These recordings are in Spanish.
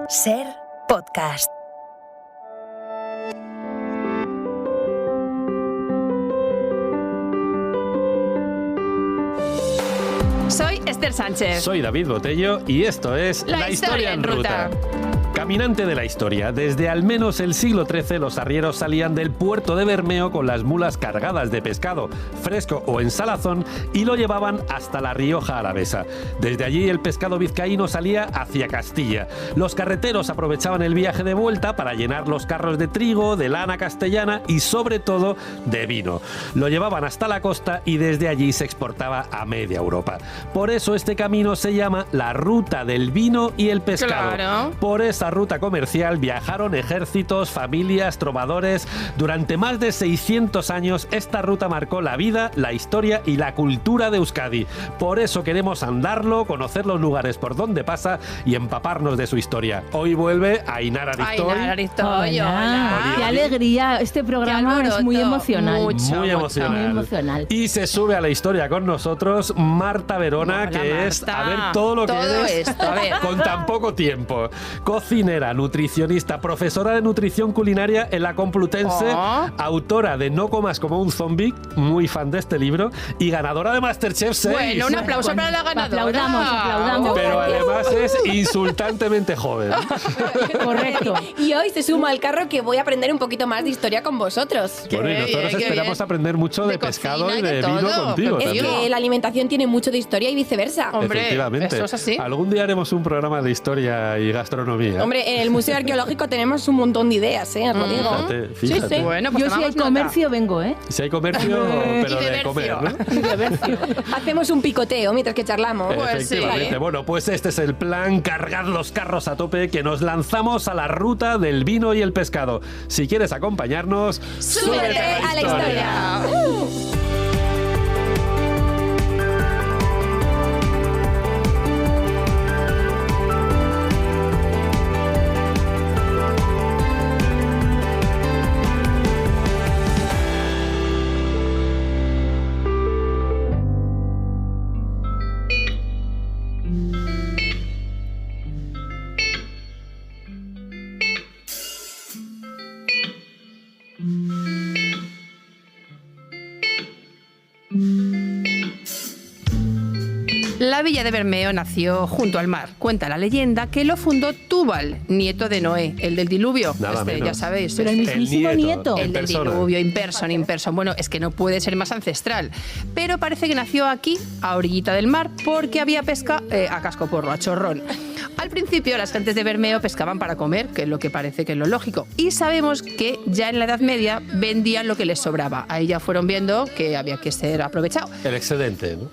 Ser Podcast. Soy Esther Sánchez. Soy David Botello y esto es La Historia en Ruta. Caminante de la historia. Desde al menos el siglo XIII los arrieros salían del puerto de Bermeo con las mulas cargadas de pescado, fresco o en salazón, y lo llevaban hasta la Rioja Alavesa. Desde allí el pescado vizcaíno salía hacia Castilla. Los carreteros aprovechaban el viaje de vuelta para llenar los carros de trigo, de lana castellana y sobre todo de vino. Lo llevaban hasta la costa y desde allí se exportaba a media Europa. Por eso este camino se llama la Ruta del Vino y el Pescado. Claro. Por esa ruta comercial viajaron ejércitos, familias, trovadores. Durante más de 600 años esta ruta marcó la vida, la historia y la cultura de Euskadi. Por eso queremos andarlo, conocer los lugares por donde pasa y empaparnos de su historia. Hoy vuelve Ainara Aristoy. Ainara Aristoy, hola. Oli, Qué oli. alegría, este programa es muy emocional. Muy emocional. Muy emocional. Y se sube a la historia con nosotros Marta Verona, Hola, que es, Marta. a ver, todo lo que Todo eres esto, a ver. con tan poco tiempo. Cocinera, nutricionista, profesora de nutrición culinaria en la Complutense, autora de No comas como un zombie, muy fan de este libro, y ganadora de MasterChef 6. Bueno, un aplauso para la ganadora. Aplaudamos. Pero además es insultantemente joven. Correcto. Y hoy se suma al carro que voy a aprender un poquito más de historia con vosotros. Bueno, y nosotros bien, qué esperamos bien. aprender mucho de De pescado cocina y y de de vino todo. contigo Es Es también. que la alimentación tiene mucho de historia y viceversa. Hombre, Efectivamente. eso es así. Algún día haremos un programa de historia y gastronomía. Hombre, en el Museo Arqueológico tenemos un montón de ideas, ¿eh? Os lo digo. Fíjate. Sí. Bueno, pues Yo si hay tomamos nota. comercio vengo, ¿eh? Si hay comercio, pero Y de de comer, vercio. ¿no? Hacemos un picoteo mientras que charlamos. Pues sí. Efectivamente. Bueno, pues este es el plan, cargad los carros a tope, que nos lanzamos a la ruta del vino y el pescado. Si quieres acompañarnos, ¡Súbete a la historia! La villa de Bermeo nació junto al mar. Cuenta la leyenda que lo fundó Túbal, nieto de Noé, el del diluvio. Nada menos. Ya sabéis. Pero el mismísimo nieto. en El del persona. diluvio, in person. Bueno, es que no puede ser más ancestral. Pero parece que nació aquí, a orillita del mar, porque había pesca a cascoporro, a chorrón. Al principio, las gentes de Bermeo pescaban para comer, que es lo que parece que es lo lógico. Y sabemos que ya en la Edad Media vendían lo que les sobraba. Ahí ya fueron viendo que había que ser aprovechado. El excedente, ¿no?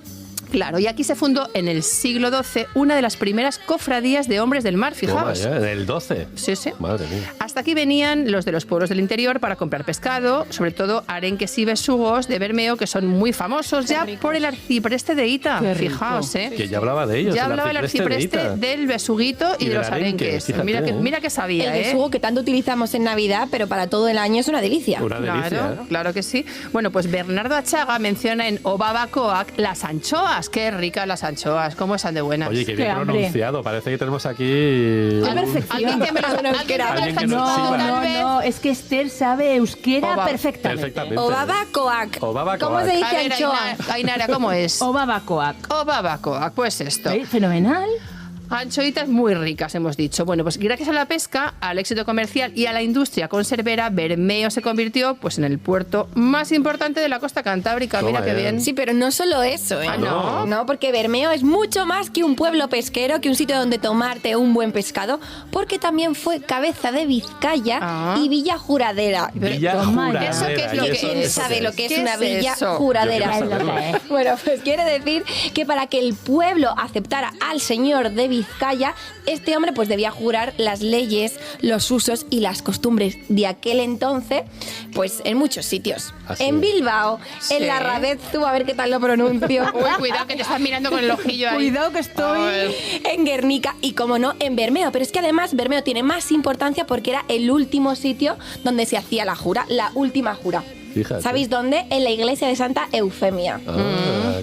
Claro, y aquí se fundó en el siglo XII una de las primeras cofradías de hombres del mar, fijaos. Toma ya, del 12. Sí, sí. Madre mía. Hasta aquí venían los de los pueblos del interior para comprar pescado, sobre todo arenques y besugos de Bermeo, que son muy famosos ya por el arcipreste de Ita. Qué rico. Fijaos, ¿eh? Que ya hablaba de ellos. Ya hablaba el arcipreste de Ita. del besuguito y Y de del los arenque, arenques. fíjate, Mira que sabía, El besugo que tanto utilizamos en Navidad, pero para todo el año es una delicia. Una delicia. Claro, claro que sí. Bueno, pues Bernardo Achaga menciona en Obabacoac las anchoas. Qué ricas las anchoas, cómo están de buenas. Oye, qué bien Qué hambre. pronunciado. Parece que tenemos aquí... Qué un- perfección. Alguien que me lo Alguien que Alguien que nos No, sirva. tal vez. no, es que Esther sabe euskera Oba. perfectamente. Perfectamente. Obabacoac. Obabacoac. ¿Cómo se dice A ver, anchoa? Ainara, ¿cómo es? Obabacoac. Obabacoac, pues esto. Fenomenal. Anchoitas muy ricas, hemos dicho. Bueno, pues gracias a la pesca, al éxito comercial y a la industria conservera, Bermeo se convirtió pues en el puerto más importante de la costa cantábrica. Toma Mira qué ya. bien. Sí, pero no solo eso, ¿eh? Ah, ¿no? No, porque Bermeo es mucho más que un pueblo pesquero, que un sitio donde tomarte un buen pescado, porque también fue cabeza de Vizcaya Ah. y villa juradera. Villa Toma ya. Juradera. ¿Eso qué es lo ¿y que eso- es? ¿Quién eso sabe qué lo es? que es ¿Qué una es villa eso? juradera? Yo quiero saberlo. Bueno, pues quiere decir que para que el pueblo aceptara al señor de Vizcaya, este hombre pues debía jurar las leyes, los usos y las costumbres de aquel entonces, pues en muchos sitios. Así En es. Bilbao, Sí. en Larrabezu, a ver qué tal lo pronuncio. Uy, cuidado que te estás mirando con el ojillo ahí. Cuidado que estoy. A ver. En Guernica y, como no, en Bermeo. Pero es que además Bermeo tiene más importancia porque era el último sitio donde se hacía la jura, la última jura. Fíjate. ¿Sabéis dónde? En la iglesia de Santa Eufemia.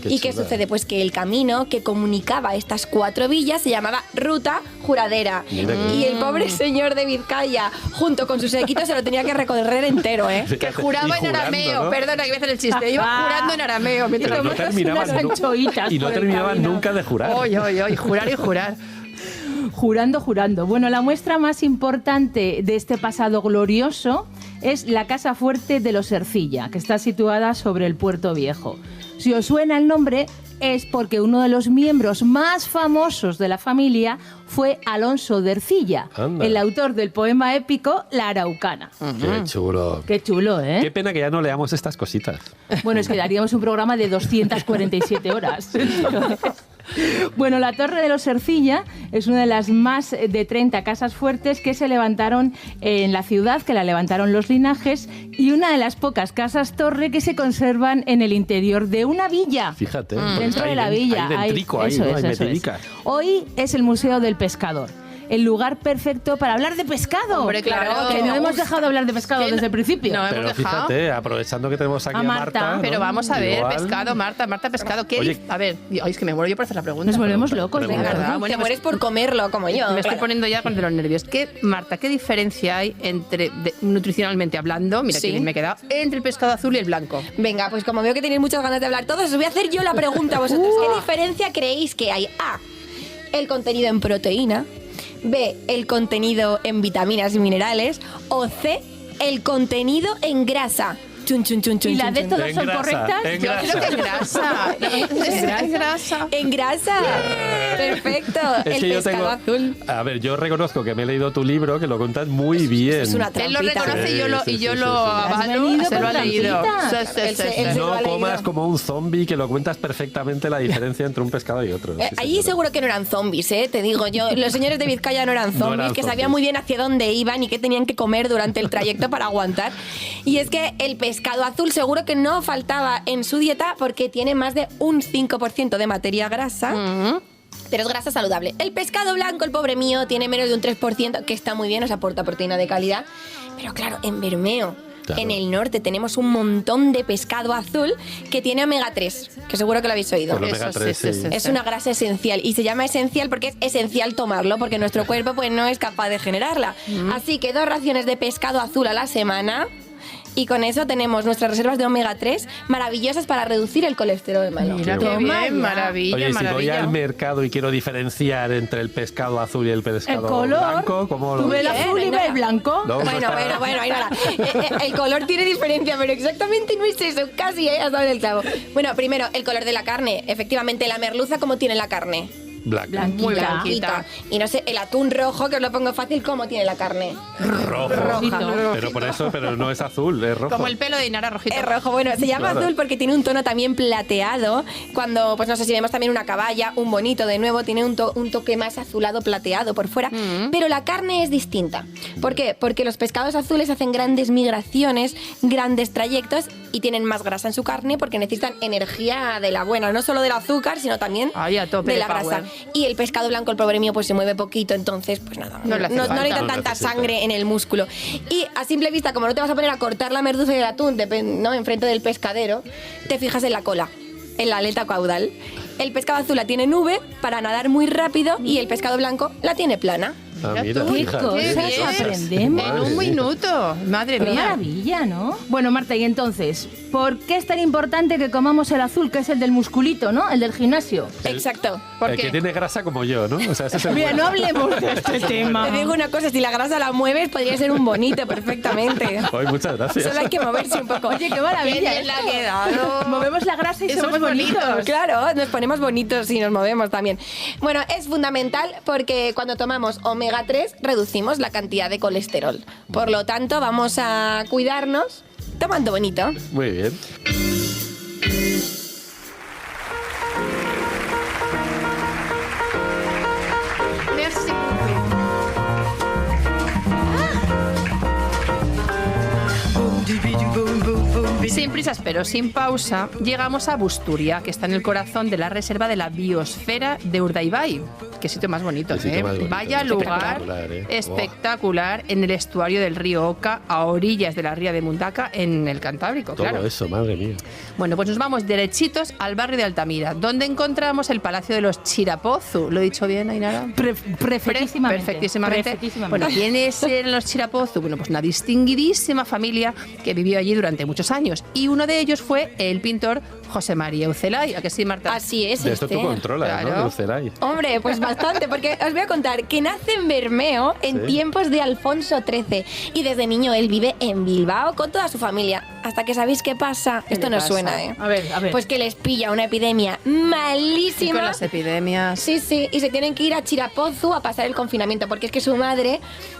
¿Y qué chula. sucede? Pues que el camino que comunicaba estas 4 villas se llamaba Ruta Juradera. Mira que- Y el pobre señor de Vizcaya, junto con su séquito, se lo tenía que recorrer entero, ¿eh? Que Fíjate, juraba y en jurando, arameo. ¿no? Perdona que voy a hacer el chiste. Iba jurando en arameo. Pero no Tomabas terminaban, unas anchoitas y no por el terminaban camino. nunca de jurar. Hoy, jurar y jurar. Jurando. Bueno, la muestra más importante de este pasado glorioso es la Casa Fuerte de los Ercilla, que está situada sobre el Puerto Viejo. Si os suena el nombre, es porque uno de los miembros más famosos de la familia fue Alonso de Ercilla, Anda. el autor del poema épico La Araucana. Qué chulo. Qué chulo, ¿eh? Qué pena que ya no leamos estas cositas. Bueno, es que daríamos un programa de 247 horas. Bueno, la Torre de los Ercilla es una de las más de 30 casas fuertes que se levantaron en la ciudad, que la levantaron los linajes, y una de las pocas casas torre que se conservan en el interior de una villa. Fíjate. porque Dentro está de la ahí villa. Hay dentrico ahí, eso ¿no? es, Hay eso es. metidicas. Hoy es el Museo del Pescador. El lugar perfecto para hablar de pescado. Hombre, claro, que que no me hemos gusta. dejado de hablar de pescado Que desde el principio. no, Pero hemos dejado. fíjate, aprovechando que tenemos aquí A a Marta. Marta. ¿no? Pero vamos a ver, Igual- pescado, Marta, pescado. ¿Qué Oye, a ver, ay, es que me muero yo por hacer la pregunta. Nos volvemos locos, pero- venga. ¿verdad? Te Bueno, mueres por comerlo, como yo. Me estoy claro. poniendo ya con de los nervios. Marta, ¿qué diferencia hay entre, nutricionalmente hablando, mira Sí. que bien me he quedado, entre el pescado azul y el blanco? Venga, pues como veo que tenéis muchas ganas de hablar todos, os voy a hacer yo la pregunta a vosotros. ¿Qué diferencia creéis que hay? A, el contenido en proteína. B, el contenido en vitaminas y minerales. O C, el contenido en grasa. Chun, chun, chun, chun, ¿Y las chun, de chun. todas En son grasa, correctas? en Yo creo que grasa. grasa. Es grasa. En grasa. Perfecto. Es el que yo pescado tengo. azul. A ver, yo reconozco que me he leído tu libro, que lo cuentas muy bien. Es una Él lo trampita. reconoce y yo lo, Sí, y yo sí, lo sí, sí. Has avalo, venido se lo con ha leído. trampita. Sí, sí, sí, Él sí. se lo No ha leído. comas como un zombie, que lo cuentas perfectamente la diferencia entre un pescado y otro. Sí, Allí señora. seguro que no eran zombies, ¿eh? Te digo yo. Los señores de Vizcaya no eran No zombies, eran que zombies. sabían muy bien hacia dónde iban y qué tenían que comer durante el trayecto para aguantar. Y es que el pescado azul seguro que no faltaba en su dieta porque tiene más de un 5% de materia grasa. Pero es grasa saludable. El pescado blanco, el pobre mío, tiene menos de un 3%, que está muy bien, nos aporta proteína de calidad. Pero claro, en Bermeo, Claro. en el norte, tenemos un montón de pescado azul que tiene omega 3, que seguro que lo habéis oído. El omega Eso 3, sí, sí, sí. sí. Es una grasa esencial y se llama esencial porque es esencial tomarlo, porque nuestro cuerpo pues no es capaz de generarla. Así que 2 raciones de pescado azul a la semana y con eso tenemos nuestras reservas de omega 3 maravillosas para reducir el colesterol malo. Mira Qué qué bueno. bien, maravilla, Oye, si voy maravilla. al mercado y quiero diferenciar entre el pescado azul y el pescado El color. blanco, ¿cómo lo Tú ves el Bien, azul y venga. ves el blanco. No, Bueno, ahí nada. El color tiene diferencia, pero exactamente no es eso. Casi, has dado en el clavo. Bueno, primero, el color de la carne. Efectivamente, la merluza, ¿cómo tiene la carne? Blanco. Blanquita. Muy blanquita. Y no sé, el atún rojo, que os lo pongo fácil, ¿cómo tiene la carne? Rojo. Rojito. Pero por eso, pero no es azul, es rojo. Como el pelo de Inara rojito. Es rojo, bueno, se llama Claro. azul porque tiene un tono también plateado. Cuando, pues no sé si vemos también una caballa, un bonito de nuevo, tiene un toque más azulado plateado por fuera. Pero la carne es distinta. ¿Por qué? Porque los pescados azules hacen grandes migraciones, grandes trayectos y tienen más grasa en su carne porque necesitan energía de la buena, no solo del azúcar, sino también Ay, a tope de de la grasa. power. Y el pescado blanco, el pobre mío, pues se mueve poquito, entonces, pues nada, No le hace falta. necesita No tanta necesita. sangre en el músculo. Y a simple vista, como no te vas a poner a cortar la merluza y el atún, ¿no? Enfrente del pescadero, te fijas en la cola, en la aleta caudal. El pescado azul la tiene nube para nadar muy rápido y el pescado blanco la tiene plana. Ah, Mira mira, tú, Qué fíjate. cosas bien. aprendemos. En un minuto. Madre Qué mía. maravilla, ¿no? Bueno, Marta, y entonces, ¿por qué es tan importante que comamos el azul, que es el del musculito, ¿no? El del gimnasio. Exacto. ¿Por El qué? que tiene grasa como yo, ¿no? O sea, ese es el Mira, bueno. no hablemos de este tema. Te digo una cosa, si la grasa la mueves, podría ser un bonito perfectamente. Ay, muchas gracias. Solo hay que moverse un poco. Oye, qué Qué maravilla. bien le ha quedado. Movemos la grasa y Y somos somos bonitos. bonitos. Claro, nos ponemos bonitos y nos movemos también. Bueno, es fundamental porque cuando tomamos omega 3 reducimos la cantidad de colesterol. Por lo tanto, vamos a cuidarnos tomando bonito. Muy bien. Merci. Sin prisas pero sin pausa, llegamos a Busturia, que está en el corazón de la reserva de la biosfera de Urdaibai. Qué sitio más bonito, Qué sitio más bonito. Vaya lugar Espectacular, espectacular en el estuario del río Oca, a orillas de la ría de Mundaca, en el Cantábrico, Todo claro. eso, madre mía. Bueno, pues nos vamos derechitos al barrio de Altamira, donde encontramos el Palacio de los Chirapozu. ¿Lo he dicho bien, Ainara? Perfectísimamente. Perfectísimamente. Bueno, ¿quiénes eran los Chirapozu? Bueno, pues una distinguidísima familia que vivió allí durante muchos años. Y uno de ellos fue el pintor José María Ucelay. ¿A que sí, Marta? Así es. De esto tú controlas, Claro. ¿no? De Ucelay. Hombre, pues bastante, porque os voy a contar que nace en Bermeo en Sí. tiempos de Alfonso XIII y desde niño él vive en Bilbao con toda su familia. Hasta que sabéis qué pasa. Esto le no pasa? suena, ¿eh? A ver. Pues que les pilla una epidemia Y con malísima. las epidemias. Sí, y se tienen que ir a Chirapozu a pasar el confinamiento, porque es que su madre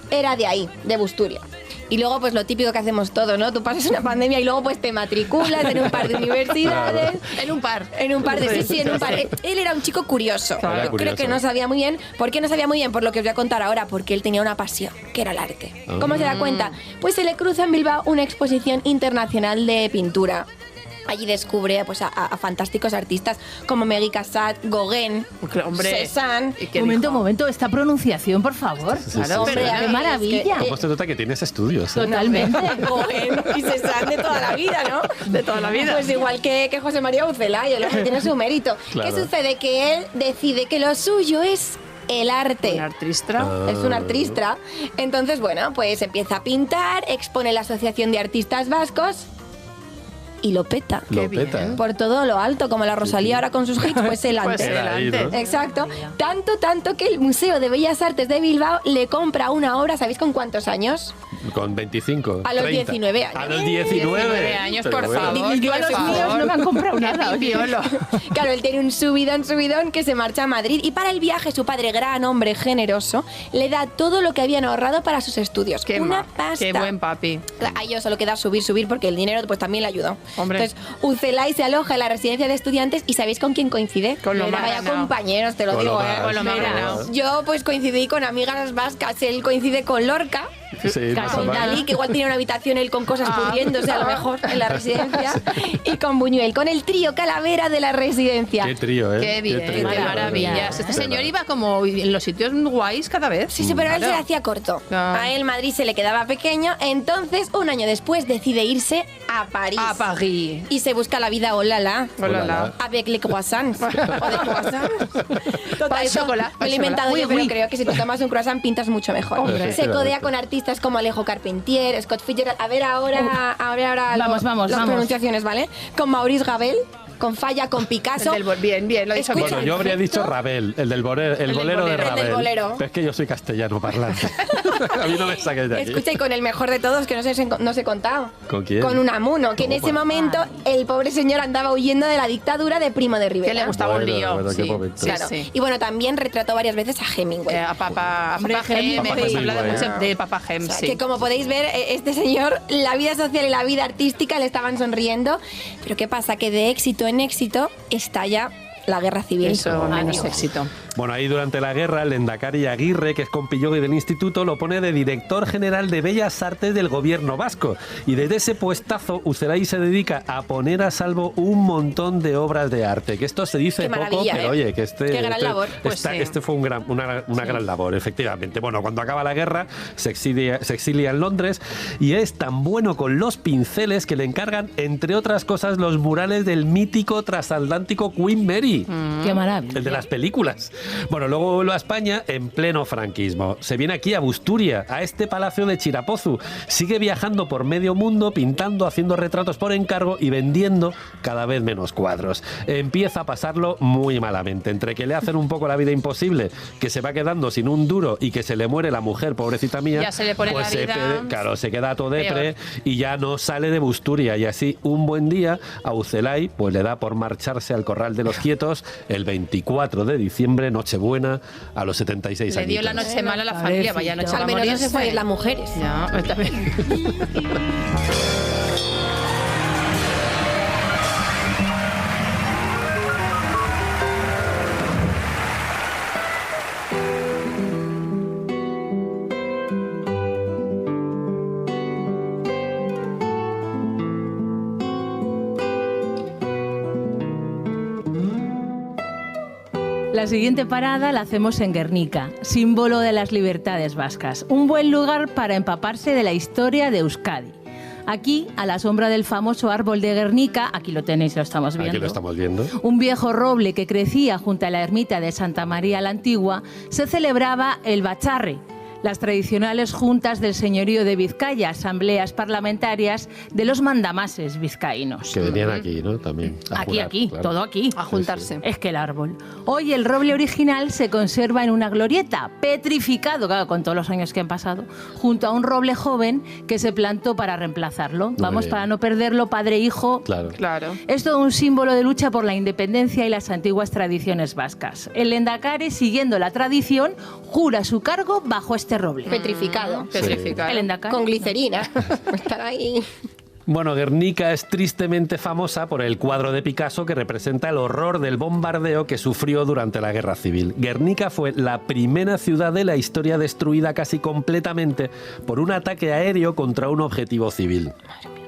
era de ahí, de Busturia. Y luego, pues lo típico que hacemos todos, ¿no? Tú pasas una pandemia y luego pues te matriculas en un par de universidades. En un par. En un par de... Sí, en un par. Él era un chico curioso. Claro. Era Yo creo curioso. que no sabía muy bien. ¿Por qué no sabía muy bien? Por lo que os voy a contar ahora, porque él tenía una pasión, que era el arte. ¿Cómo se da cuenta? Pues se le cruza en Bilbao una exposición internacional de pintura. Allí descubre pues, a fantásticos artistas como Megui Cassatt, Gauguin, Hombre. Cézanne. ¿Y qué dijo? Momento, esta pronunciación, por favor. Claro, Hombre, perdona. a ¡Qué ver, maravilla! es ¿Cómo se nota que tienes estudios? Totalmente. Gauguin y Cézanne de toda la vida, ¿no? De toda la vida. Pues igual que José María Ucelay, el hombre tiene su mérito. Claro. ¿Qué sucede? Que él decide que lo suyo es el arte. Un artista. Es un artista. Entonces, bueno, pues empieza a pintar, expone la Asociación de Artistas Vascos y lo peta. Lo bien. peta. Por todo lo alto, como la Rosalía ahora con sus hits, pues el Pues arte. Era ahí, ¿no? Exacto. Tanto que el Museo de Bellas Artes de Bilbao le compra una obra, ¿sabéis con cuántos años? Con 25. A los 30. 19 años. A los 19. 19 años, Pero por bueno. favor. Yo a los por míos favor. no me han comprado nada. Qué piolo. Claro, él tiene un subidón que se marcha a Madrid y para el viaje su padre, gran hombre generoso, le da todo lo que habían ahorrado para sus estudios. Qué, Una ma- pasta. qué buen papi. A ellos solo queda subir porque el dinero pues también le ayudó. Hombre. Entonces, Ucelay se aloja en la residencia de estudiantes y ¿sabéis con quién coincide? Con lo más Vaya ganado. compañeros, te lo Con lo digo, más, Con lo más Mira, ganado. yo pues coincidí con amigas vascas, él coincide con Lorca, Sí, más o con menos. Dalí, que igual tiene una habitación él con cosas pudriéndose a lo mejor en la residencia, y con Buñuel, con el trío Calavera de la residencia. Qué trío, ¿eh? Qué bien, qué trío. maravillas. Este Qué señor maravilla. iba como en los sitios guays cada vez. Sí, pero a él se le Claro. hacía corto. Ah. A él Madrid se le quedaba pequeño, entonces un año después decide irse a París. A París. Y se busca la vida olala. Olala. Avec les croissants. O de croissants. Total, Pal eso chocolate, me lo he pal inventado chocolate. yo, Uy, pero uy. creo que si te tomas un croissant pintas mucho mejor. Hombre. Se codea con artistas como Alejo Carpentier, Scott Fitzgerald. A ver ahora Vamos, las vamos. pronunciaciones, ¿vale? Con Maurice Ravel, con Falla, con Picasso. Bien, lo he dicho Escucha, bien. Bueno, yo habría perfecto. dicho Ravel, el del bolero, el bolero de bolero. El Ravel. del bolero. Pero es que yo soy castellano parlante. A mí no me saques de aquí. Escucha, y con el mejor de todos, que no os he contado. ¿Con quién? Con Unamuno, que en Toma. ese momento el pobre señor andaba huyendo de la dictadura de Primo de Rivera. Que le gustaba un Bueno, lío. bueno, qué sí. momento. Sí, Claro. sí. Y bueno, también retrató varias veces a Hemingway. A Papa Gem, Papa hemos hablado Hemingway. mucho de Papa Gem, O sea, sí. que como podéis ver, este señor, la vida social y la vida artística le estaban sonriendo. Pero ¿qué pasa? Que de éxito en éxito estalla la guerra civil. Eso, menos Adiós. éxito. Bueno, ahí durante la guerra, el Endacari Aguirre, que es compillogue del instituto, lo pone de director general de Bellas Artes del gobierno vasco. Y desde ese puestazo, Ucelay se dedica a poner a salvo un montón de obras de arte. Que esto se dice Qué poco, maravilla, pero ¿eh? oye, que Qué gran labor. Pues sí. este fue una gran labor, efectivamente. Bueno, cuando acaba la guerra, se exilia en Londres y es tan bueno con los pinceles que le encargan, entre otras cosas, los murales del mítico transatlántico Queen Mary. Qué maravilla. El de las películas. Bueno, luego vuelve a España en pleno franquismo. Se viene aquí a Busturia, a este palacio de Chirapozu. Sigue viajando por medio mundo, pintando, haciendo retratos por encargo y vendiendo cada vez menos cuadros. Empieza a pasarlo muy malamente. Entre que le hacen un poco la vida imposible, que se va quedando sin un duro y que se le muere la mujer, pobrecita mía, Ya se le pone pues la vida claro, se queda todo depre peor. y ya no sale de Busturia. Y así, un buen día, a Ucelay pues le da por marcharse al Corral de los Quietos el 24 de diciembre, Nochebuena, a los 76 Le dio añitos. la noche mala a la familia, vaya noche Al va a menos no se morirse. fue a ir las mujeres. Ya, está bien. La siguiente parada la hacemos en Guernica, símbolo de las libertades vascas. Un buen lugar para empaparse de la historia de Euskadi. Aquí, a la sombra del famoso árbol de Guernica, aquí lo tenéis, lo estamos viendo. Aquí lo estamos viendo. Un viejo roble que crecía junto a la ermita de Santa María la Antigua, se celebraba el Bacharre, las tradicionales juntas del señorío de Vizcaya, asambleas parlamentarias de los mandamases vizcaínos. Que venían aquí, ¿no? También. Aquí, claro. todo aquí. A juntarse. Es que el árbol. Hoy el roble original se conserva en una glorieta, petrificado, claro, con todos los años que han pasado, junto a un roble joven que se plantó para reemplazarlo. Vamos, bien. para no perderlo, padre e hijo. Claro. Claro. Es todo un símbolo de lucha por la independencia y las antiguas tradiciones vascas. El Lendakari, siguiendo la tradición, jura su cargo bajo este roble. Petrificado. Petrificado. El Lendakari. Con glicerina. Estar ahí. Bueno, Guernica es tristemente famosa por el cuadro de Picasso que representa el horror del bombardeo que sufrió durante la Guerra Civil. Guernica fue la primera ciudad de la historia destruida casi completamente por un ataque aéreo contra un objetivo civil.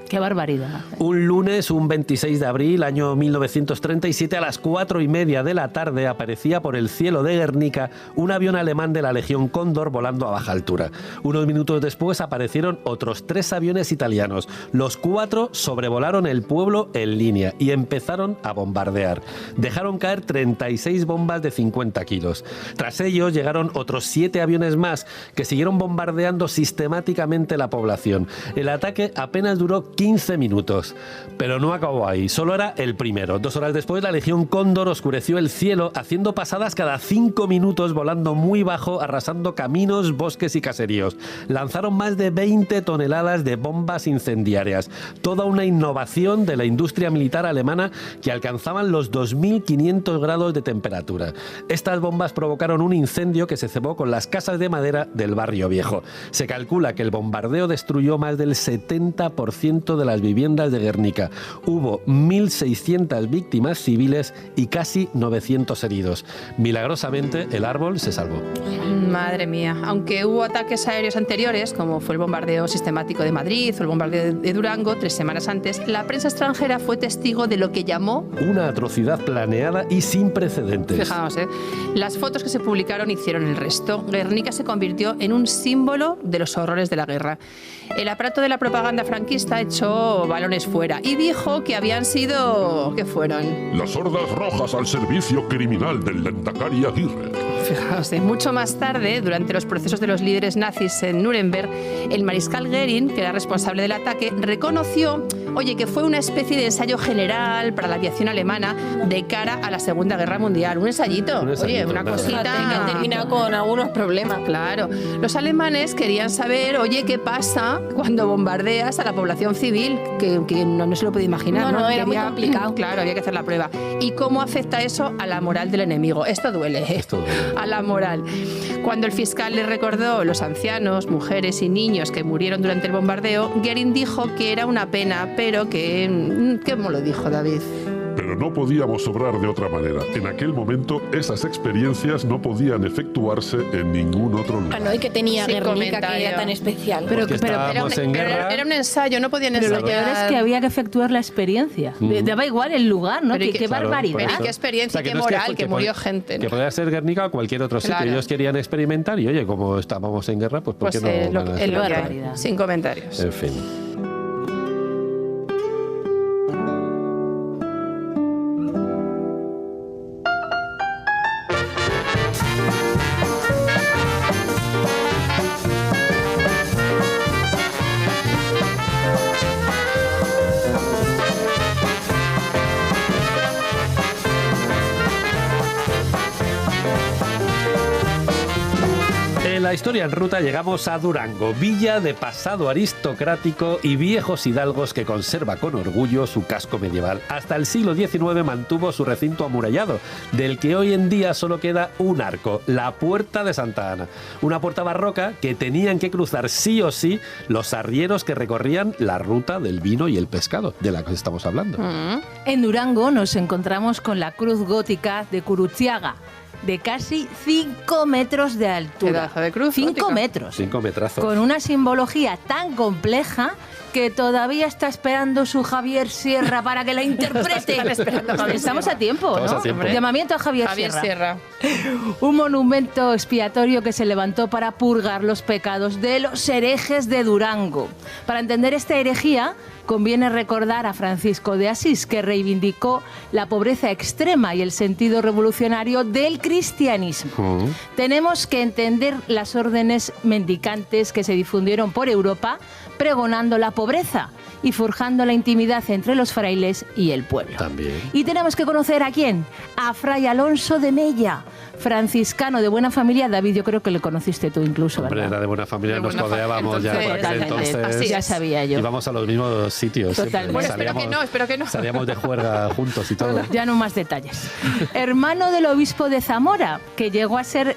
Qué barbaridad. Un lunes, un 26 de abril, año 1937, a las 4:30 de la tarde, aparecía por el cielo de Guernica un avión alemán de la Legión Cóndor volando a baja altura. Unos minutos después aparecieron otros 3 aviones italianos. Los 4 sobrevolaron el pueblo en línea y empezaron a bombardear. Dejaron caer 36 bombas de 50 kilos. Tras ellos llegaron otros 7 aviones más que siguieron bombardeando sistemáticamente la población. El ataque apenas duró 15 minutos, pero no acabó ahí, solo era el primero. 2 horas después, la Legión Cóndor oscureció el cielo, haciendo pasadas cada 5 minutos, volando muy bajo, arrasando caminos, bosques y caseríos. Lanzaron más de 20 toneladas de bombas incendiarias, toda una innovación de la industria militar alemana que alcanzaban los 2.500 grados de temperatura. Estas bombas provocaron un incendio que se cebó con las casas de madera del barrio viejo. Se calcula que el bombardeo destruyó más del 70% de las viviendas de Guernica. Hubo 1.600 víctimas civiles y casi 900 heridos. Milagrosamente, el árbol se salvó. Madre mía. Aunque hubo ataques aéreos anteriores, como fue el bombardeo sistemático de Madrid o el bombardeo de Durango 3 semanas antes, la prensa extranjera fue testigo de lo que llamó una atrocidad planeada y sin precedentes. Fijaos, las fotos que se publicaron hicieron el resto. Guernica se convirtió en un símbolo de los horrores de la guerra. El aparato de la propaganda franquista echó balones fuera y dijo que habían sido... ¿Qué fueron? Las hordas rojas al servicio criminal del Lendakari Aguirre. Fijaos, mucho más tarde, durante los procesos de los líderes nazis en Nuremberg, el mariscal Goering, que era responsable del ataque, reconoció, que fue una especie de ensayo general para la aviación alemana de cara a la Segunda Guerra Mundial. Un ensayito, una cosita. Que han terminado con algunos problemas. Claro. Los alemanes querían saber, ¿qué pasa cuando bombardeas a la población civil? Que no se lo puede imaginar, ¿no? Era muy complicado. Claro, había que hacer la prueba. ¿Y cómo afecta eso a la moral del enemigo? Esto duele. A la moral. Cuando el fiscal le recordó los ancianos, mujeres y niños que murieron durante el bombardeo, Goering dijo que era una pena, pero que... ¿Cómo lo dijo, David? Pero no podíamos obrar de otra manera. En aquel momento, esas experiencias no podían efectuarse en ningún otro lugar. Y que tenía Sin Guernica, que comentario. era tan especial. Porque estábamos en guerra. Era un ensayo, no podían Pero ensayar. lo peor es que había que efectuar la experiencia. Daba igual el lugar, ¿no? Pero Qué Claro, barbaridad. por Pero eso. qué experiencia, qué no es moral, que murió gente, ¿no? Que podía ser Guernica o cualquier otro sitio. Claro. Ellos querían experimentar y, como estábamos en guerra, pues ¿por qué Pues no es lo van a que hacer? hay. barbaridad. Sin comentarios. En fin. En la historia en ruta llegamos a Durango, villa de pasado aristocrático y viejos hidalgos que conserva con orgullo su casco medieval. Hasta el siglo XIX mantuvo su recinto amurallado, del que hoy en día solo queda un arco, la Puerta de Santa Ana. Una puerta barroca que tenían que cruzar sí o sí los arrieros que recorrían la ruta del vino y el pescado, de la que estamos hablando. En Durango nos encontramos con la cruz gótica de Curutziaga, de casi 5 metros de altura. Pedazo de cruz 5 gótica. metros. 5 metrazos. Con una simbología tan compleja que todavía está esperando su Javier Sierra para que la interprete. Están esperando a Javier Estamos Sierra. a tiempo, Estamos ¿no? a tiempo. Llamamiento a Javier Sierra. Un monumento expiatorio que se levantó para purgar los pecados de los herejes de Durango. Para entender esta herejía, conviene recordar a Francisco de Asís, que reivindicó la pobreza extrema y el sentido revolucionario del cristianismo. Tenemos que entender las órdenes mendicantes que se difundieron por Europa, pregonando la pobreza y forjando la intimidad entre los frailes y el pueblo. También. Y tenemos que conocer a quién, a Fray Alonso de Mella, franciscano de buena familia. David, yo creo que le conociste tú incluso, Hombre, ¿verdad? era de buena familia, De nos buena codeábamos ya por aquel Totalmente. entonces. Así ya es. sabía yo. Íbamos a los mismos sitios. siempre. Totalmente. Bueno, espero que no. Salíamos de juerga juntos y todo. Ya no más detalles. Hermano del obispo de Zamora, que llegó a ser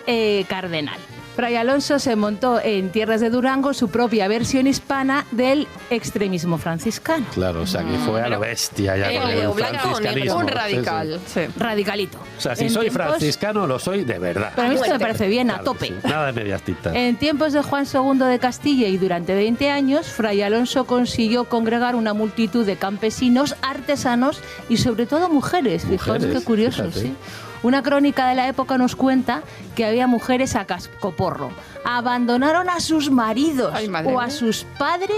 cardenal. Fray Alonso se montó en tierras de Durango su propia versión hispana del extremismo franciscano. Claro, o sea, que fue a lo bestia ya con el blanco o franciscanismo. Un Sí, sí. radical. Sí. Radicalito. O sea, si En soy tiempos- franciscano, lo soy de verdad. Pero a mí esto me parece bien, a Claro tope. que sí. Nada de medias tintas. En tiempos de Juan II de Castilla y durante 20 años, Fray Alonso consiguió congregar una multitud de campesinos, artesanos y sobre todo mujeres. Fijaos Mujeres, qué curioso, fíjate. sí. Una crónica de la época nos cuenta que había mujeres a cascoporro. Abandonaron a sus maridos Ay, madre o a mía. sus padres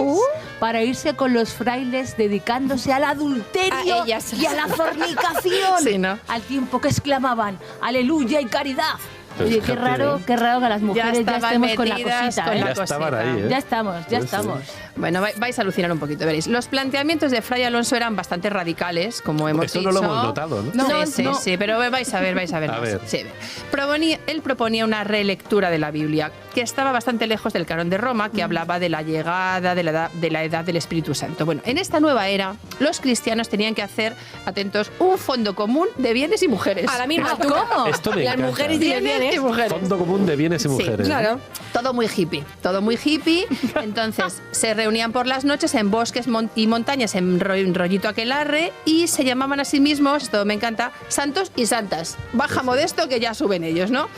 para irse con los frailes dedicándose al adulterio A ellas. y a la fornicación. Sí, ¿no? Al tiempo que exclamaban, aleluya y caridad. Pues Oye, fíjate, qué raro que las mujeres ya estaban estemos con la metidas cosita, con ¿eh? la Ya estaban cosita. ahí, ¿eh? Ya estamos, ya Sí, sí. estamos. Bueno, vais a alucinar un poquito, veréis. Los planteamientos de Fray Alonso eran bastante radicales, como hemos Esto dicho. no lo hemos notado, ¿no? Sí, pero vais a ver. A más. ver. Sí. Él proponía una relectura de la Biblia, que estaba bastante lejos del canon de Roma, que hablaba de la llegada de la edad del Espíritu Santo. Bueno, en esta nueva era, los cristianos tenían que hacer, atentos, un fondo común de bienes y mujeres. A la misma altura. ¿Cómo? Esto me Las encanta. mujeres y los Bienes y bienes. mujeres. Fondo común de bienes y Sí, mujeres. ¿no? Claro. Todo muy hippie. Entonces, se reunían por las noches en bosques y montañas en rollito aquelarre y se llamaban a sí mismos, esto me encanta, santos y santas. Baja modesto que ya suben ellos, ¿no?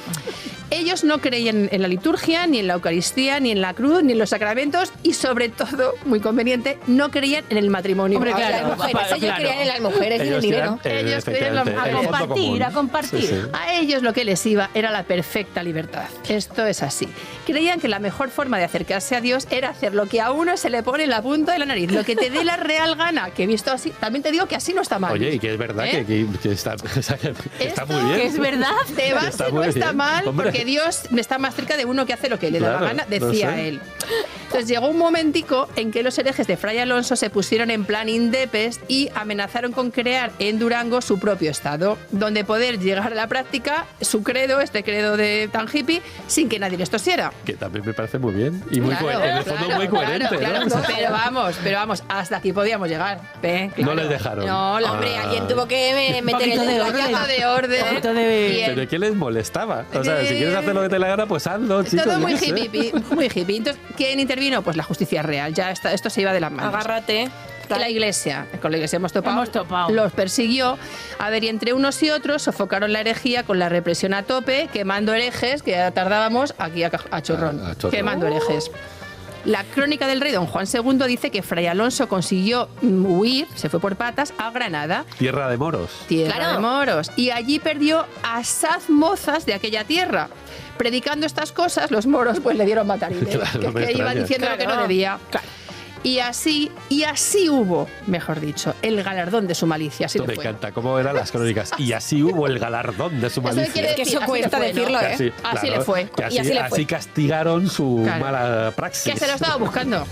Ellos no creían en la liturgia, ni en la Eucaristía, ni en la cruz, ni en los sacramentos y, sobre todo, muy conveniente, no creían en el matrimonio. Hombre, claro. Las mujeres, ellos claro. creían en las mujeres y en el dinero. Ellos creían efectivamente, lo- A el fondo compartir, común. a compartir. Sí, sí. A ellos lo que les iba era la perfecta libertad. Esto es así. Creían que la mejor forma de acercarse a Dios era hacer lo que a uno se le pone en la punta de la nariz, lo que te dé la real gana, que visto así, también te digo que así no está mal. Oye, y que es verdad ¿Eh? que está, o sea, que está Esto muy bien. Que es verdad. De base Está no muy está bien. mal, Hombre. porque Dios está más cerca de uno que hace lo que le da Claro, la gana, no decía sé. él. Entonces llegó un momentico en que los herejes de Fray Alonso se pusieron en plan indepes y amenazaron con crear en Durango su propio estado, donde poder llegar a la práctica su credo, este credo de tan hippie, sin que nadie les tosiera. Que también me parece muy bien. Y muy Claro, en el fondo claro, muy coherente, claro, ¿no? claro, pero vamos, hasta aquí podíamos llegar. No les dejaron. No, Hombre, Ah. alguien tuvo que meter poquito el de dedo orden. allá. Un poquito de orden. Un poquito de- Bien. ¿Pero qué les molestaba? O sea, si quieres hacer lo que te la gana, pues hazlo, chicos. Todo yo muy qué sé. hippie, muy hippie. Entonces, ¿quién intervino? Pues la justicia real. Ya esto se iba de las manos. Agárrate. La iglesia, con la iglesia hemos topado, topado. los persiguió. A ver, y entre unos y otros sofocaron la herejía con la represión a tope, quemando herejes, que ya tardábamos aquí a chorrón, A chorrón. quemando herejes. La crónica del rey don Juan II dice que Fray Alonso consiguió huir, se fue por patas, a Granada, Tierra de moros. tierra Claro. de moros, y allí perdió a mozas de aquella tierra. Predicando estas cosas, los moros pues le dieron matarile, Claro, no me que iba extraña. diciendo lo que no Claro. debía. Y así hubo, mejor dicho, el galardón de su malicia. Así Esto le me fue. encanta cómo eran las crónicas. Y así hubo el galardón de su Eso malicia. quiere Es que decir, eso así cuesta le fue, ¿no? decirlo, Que ¿eh? Así claro, le fue. que Y así le fue. así castigaron su Claro. mala praxis. Que se lo estaba buscando.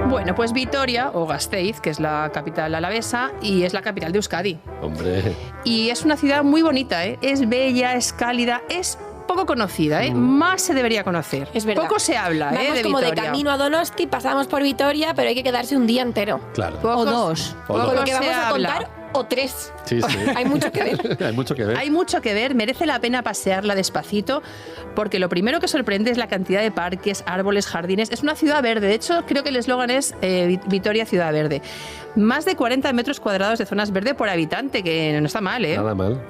Bueno, pues Vitoria, o Gasteiz, que es la capital alavesa, y es la capital de Euskadi. Hombre, Y es una ciudad muy bonita, ¿eh? Es bella, es cálida, es poco conocida, ¿eh? Más se debería conocer. Es verdad. Poco se habla, Vamos de como Vitoria. de camino a Donosti, pasamos por Vitoria, pero hay que quedarse un día entero. Claro. Pocos- O dos. O poco Lo que se vamos a habla. contar, o 3. Sí, sí. Hay mucho que ver. Hay mucho que ver. Hay mucho que ver, merece la pena pasearla despacito, porque lo primero que sorprende es la cantidad de parques, árboles, jardines. Es una ciudad verde, de hecho creo que el eslogan es Vitoria Ciudad Verde. Más de 40 metros cuadrados de zonas verdes por habitante, que no está mal, ¿eh? Nada mal.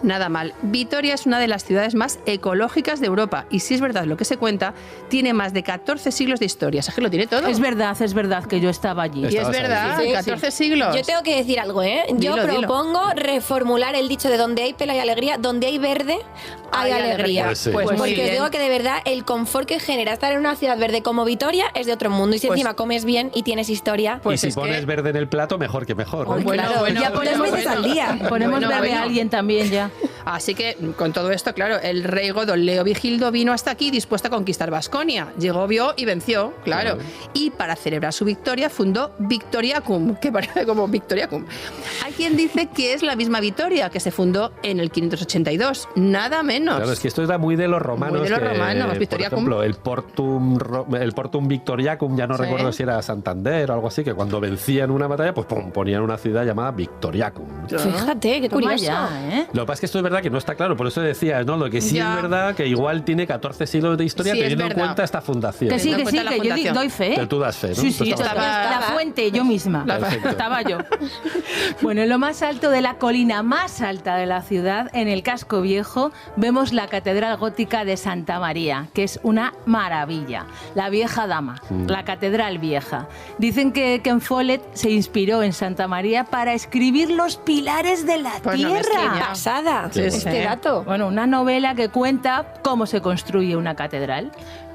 Nada mal. Vitoria es una de las ciudades más ecológicas de Europa y si es verdad lo que se cuenta, tiene más de 14 siglos de historia. O sea, que lo tiene todo. Es verdad que yo estaba allí. Y es Estabas ahí. verdad, Sí, sí. 14 siglos. Yo tengo que decir algo, ¿eh? Yo Dilo, dilo. propongo reformular el dicho de donde hay pela y alegría, donde hay verde hay alegría. Pues sí. Pues muy Porque os bien. digo que de verdad el confort que genera estar en una ciudad verde como Vitoria es de otro mundo. Y si Pues- encima comes bien y tienes historia, Pues y si es que- pones verde en el plato, mejor que mejor. ¿no? Uy, Bueno, claro, bueno, ya bueno, 3 veces bueno. al día. Ponemos Bueno, verde bueno. a alguien también ya. Así que, con todo esto, claro, el rey Godón Leo Vigildo vino hasta aquí dispuesto a conquistar Baskonia. Llegó, vio y venció, claro. Y para celebrar su victoria fundó Victoriacum, que parece como Victoriacum. Hay quien dice que es la misma Vitoria, que se fundó en el 582, nada menos. Claro, es que esto era muy de los romanos. Muy de los que, romanos, por Victoriacum. ejemplo, el Portum Victoriacum, ya no Sí. recuerdo si era Santander o algo así, que cuando vencían una batalla, pues pum, ponían una ciudad llamada Victoriacum. Fíjate, qué Toma curioso. ya, ¿eh? Lo que pasa es que esto es verdad que no está claro, por eso decía, ¿no? Lo que sí Ya. es verdad que igual tiene 14 siglos de historia Sí, es teniendo en verdad. cuenta esta fundación. Que sí, Teniendo que en sí, cuenta que la yo fundación. doy fe. Que tú das fe, ¿no? Sí, Tú sí, estabas- Estaba- la fuente, yo misma. Perfecto. Estaba yo. Bueno, en lo más alto de la colina más alta de la ciudad, en el casco viejo, vemos la Catedral Gótica de Santa María, que es una maravilla. La vieja dama, la Catedral Vieja. Dicen que Ken Follett se inspiró en Santa María para escribir los pilares de la Pues no me tierra. extraña. Pasada, Sí, sí. este dato. Bueno, una novela que cuenta cómo se construye una catedral.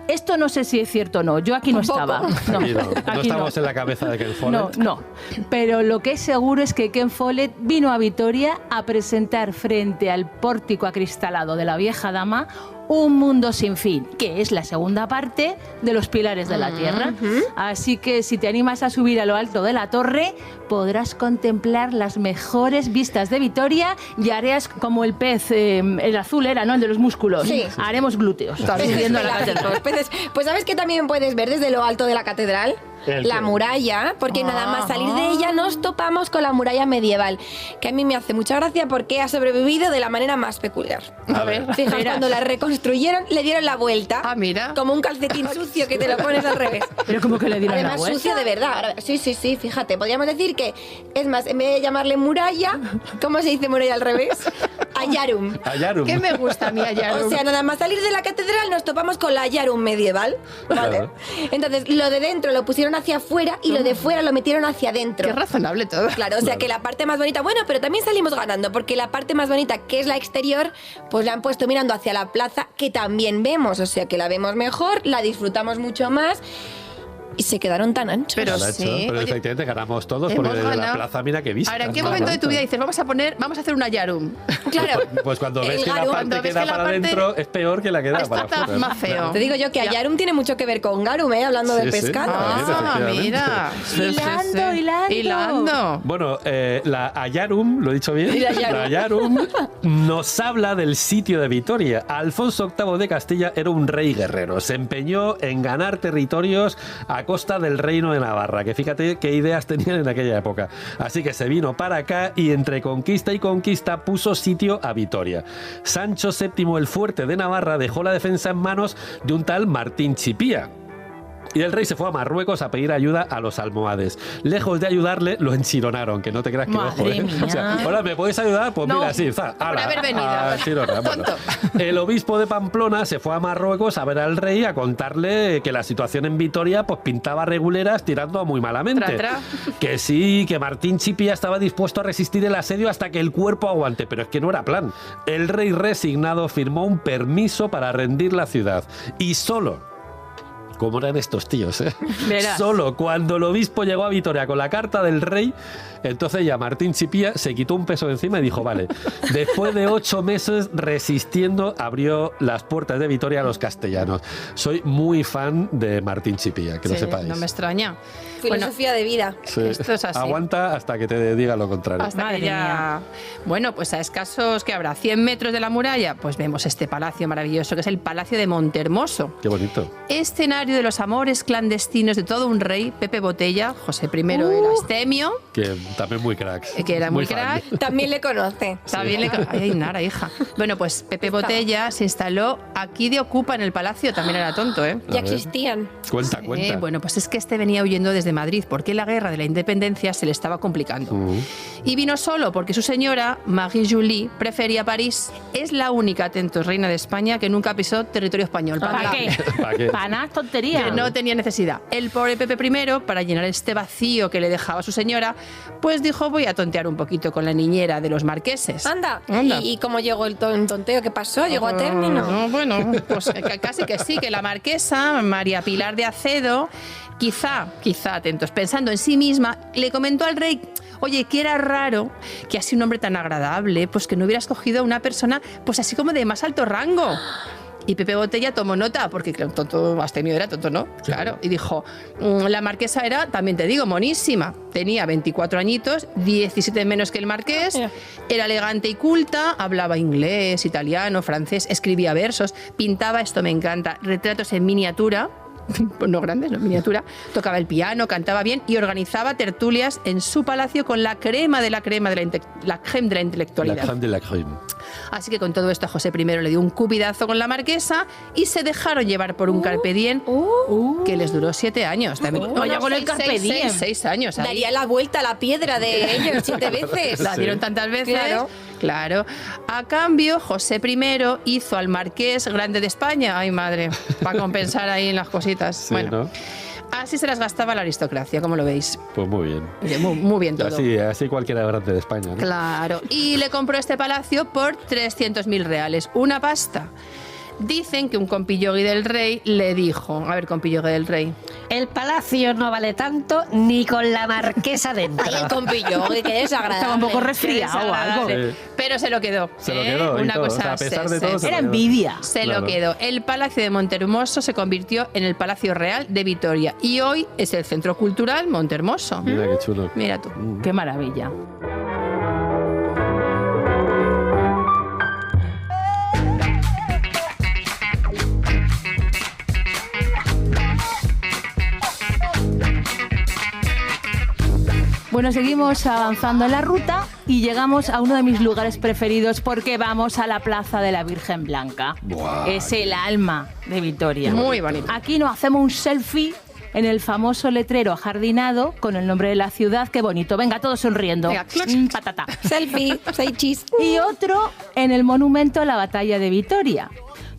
Esto no sé si es cierto o no. Yo aquí no Tampoco. estaba. Aquí no, no aquí estamos en la cabeza de Ken No, Follett. no. Pero lo que es seguro es que Ken Follett vino a Vitoria a presentar frente al pórtico acristalado de la vieja dama Un mundo sin fin, que es la segunda parte de Los pilares de la tierra. Así que si te animas a subir a lo alto de la torre, podrás contemplar las mejores vistas de Vitoria y harás como el pez, el azul era, ¿no? El de los músculos. Sí. Haremos glúteos. Peces Subiendo a la pelágicos, catedral. peces. Pues ¿sabes qué también puedes ver desde lo alto de la catedral? ¿El La qué? muralla, porque nada más salir de ella nos topamos con la muralla medieval, que a mí me hace mucha gracia porque ha sobrevivido de la manera más peculiar. A ver. Fijaos, Verás. cuando la reconstruyeron, le dieron la vuelta. Ah, mira. Como un calcetín sucio que te lo pones al revés. Pero como que le dieron la Además, vuelta. sucio de verdad. Ahora, sí, sí, sí, fíjate. Podríamos decir que, es más, en vez de llamarle muralla, ¿cómo se dice muralla al revés? Ayarum. Ayarum. ¿Qué me gusta a mí, Ayarum? O sea, nada más salir de la catedral nos topamos con la Ayarum medieval, ¿vale? Claro. Entonces, lo de dentro lo pusieron hacia afuera y lo de fuera lo metieron hacia adentro. Qué razonable todo. Claro, o sea que la parte más bonita, bueno, pero también salimos ganando, porque la parte más bonita, que es la exterior, pues la han puesto mirando hacia la plaza, que también vemos, o sea que la vemos mejor, la disfrutamos mucho más y se quedaron tan anchos. Pero Lo ha hecho, sí, pero oye, efectivamente ganamos todos, porque hemos desde la ganado. plaza mira qué vista. Ahora, ¿en qué momento de tu vida dices, vamos a hacer una Yarum? Claro. Pues cuando ves El que la garum, parte cuando ves que da que la para parte adentro es peor que la que da para Está afuera. más feo. Te digo yo que Ya. Ayarum tiene mucho que ver con Garum, hablando Sí, del sí. pescado. Ah, Ah, efectivamente. mira. Hilando, hilando. Hilando. Bueno, la Ayarum, ¿lo he dicho bien? Sí, la Ayarum. La Ayarum nos habla del sitio de Vitoria. Alfonso VIII de Castilla era un rey guerrero. Se empeñó en ganar territorios a costa del reino de Navarra, que fíjate qué ideas tenían en aquella época. Así que se vino para acá y entre conquista y conquista puso sitio a Vitoria. Sancho VII el Fuerte de Navarra dejó la defensa en manos de un tal Martín Chipía. Y el rey se fue a Marruecos a pedir ayuda a los almohades. Lejos de ayudarle, lo enchironaron, que no te creas que Madre ojo, ¿eh? mía. O sea, hola, ¿me podéis ayudar? Pues No, mira, sí, za, por ala, haber venido. a Chirona, bueno. Tonto. El obispo de Pamplona se fue a Marruecos a ver al rey, a contarle que la situación en Vitoria pues pintaba reguleras tirando muy malamente. Tra, tra. Que sí, que Martín Chipía estaba dispuesto a resistir el asedio hasta que el cuerpo aguante, pero es que no era plan. El rey resignado firmó un permiso para rendir la ciudad y solo ¿Cómo eran estos tíos, eh? Verás. Solo cuando el obispo llegó a Vitoria con la carta del rey, entonces ya Martín Chipía se quitó un peso de encima y dijo, vale, después de 8 meses resistiendo, abrió las puertas de Vitoria a los castellanos. Soy muy fan de Martín Chipía, que lo Sí, sepáis. no me extraña. Filosofía de vida. Sí. Esto es así. Aguanta hasta que te diga lo contrario. Hasta Madre que ya... Bueno, pues a escasos, que habrá 100 metros de la muralla, pues vemos este palacio maravilloso, que es el Palacio de Montehermoso. Qué bonito. Escenario de los amores clandestinos de todo un rey, Pepe Botella, José I el Astemio, Que también muy cracks. que era muy fan. crack. También le conoce. También le... Ay, Nara, hija. Bueno, pues Pepe Botella se instaló aquí de ocupa en el palacio, también era tonto, ¿eh? Ya A ver. existían. Cuenta, cuenta. Bueno, pues es que este venía huyendo desde Madrid porque la guerra de la independencia se le estaba complicando. Y vino solo porque su señora, Marie-Julie, prefería París. Es la única, atentos, reina de España que nunca pisó territorio español. ¿Para qué? ¿Para qué? Para nada, tontería. Que no tenía necesidad. El pobre Pepe I, para llenar este vacío que le dejaba su señora, pues dijo, voy a tontear un poquito con la niñera de los marqueses. Anda. Anda. ¿Y cómo llegó el tonteo? ¿Qué pasó? ¿Llegó a término? No, bueno, pues casi que sí, que la marquesa, María Pilar de Acedo, quizá, atentos, pensando en sí misma, le comentó al rey, oye, que era raro que así un hombre tan agradable, pues que no hubiera escogido a una persona, pues así como de más alto rango. Y Pepe Botella tomó nota, porque claro, tonto, Astemio era tonto, ¿no? Claro. Y dijo, la marquesa era, también te digo, monísima. Tenía 24 añitos, 17 menos que el marqués, era elegante y culta, hablaba inglés, italiano, francés, escribía versos, pintaba, esto me encanta, retratos en miniatura, no grandes, no miniatura, tocaba el piano, cantaba bien y organizaba tertulias en su palacio con la crema de la creme de la intelectualidad. La crème de la crème. Así que con todo esto a José I le dio un cupidazo con la marquesa y se dejaron llevar por un carpe diem que les duró 7 años. También. Vaya con el carpe diem. 6 años. Ahí. Daría la vuelta a la piedra de ellos 7 veces. La dieron tantas veces. Claro. Claro. A cambio, José I hizo al marqués grande de España. Ay, madre, para compensar ahí las cositas. Sí, bueno, ¿no? así se las gastaba la aristocracia, como lo veis. Pues muy bien. Oye, muy bien todo. Así cualquiera grande de España, ¿no? Claro. Y le compró este palacio por 300.000 reales. Una pasta. Dicen que un compillogui del rey le dijo... A ver, compillogui del rey. El palacio no vale tanto ni con la marquesa dentro. Ay, el compillo, que desagradable. Estaba un poco resfriado o algo. Sí. Pero se lo quedó. Se lo quedó. y Una todo. cosa O sea, a pesar de sí, todo, sí. se lo Era quedó. envidia. Se Claro. lo quedó. El Palacio de Montehermoso se convirtió en el Palacio Real de Vitoria y hoy es el Centro Cultural Montehermoso. Mira qué chulo. Mira tú. Qué maravilla. Bueno, seguimos avanzando en la ruta y llegamos a uno de mis lugares preferidos porque vamos a la Plaza de la Virgen Blanca. Buah. Es el alma de Vitoria. Muy bonito. Aquí nos hacemos un selfie en el famoso letrero ajardinado con el nombre de la ciudad. Qué bonito. Venga, todos sonriendo. Venga, clac. Patata. Selfie, say cheese. Y otro en el monumento a la batalla de Vitoria.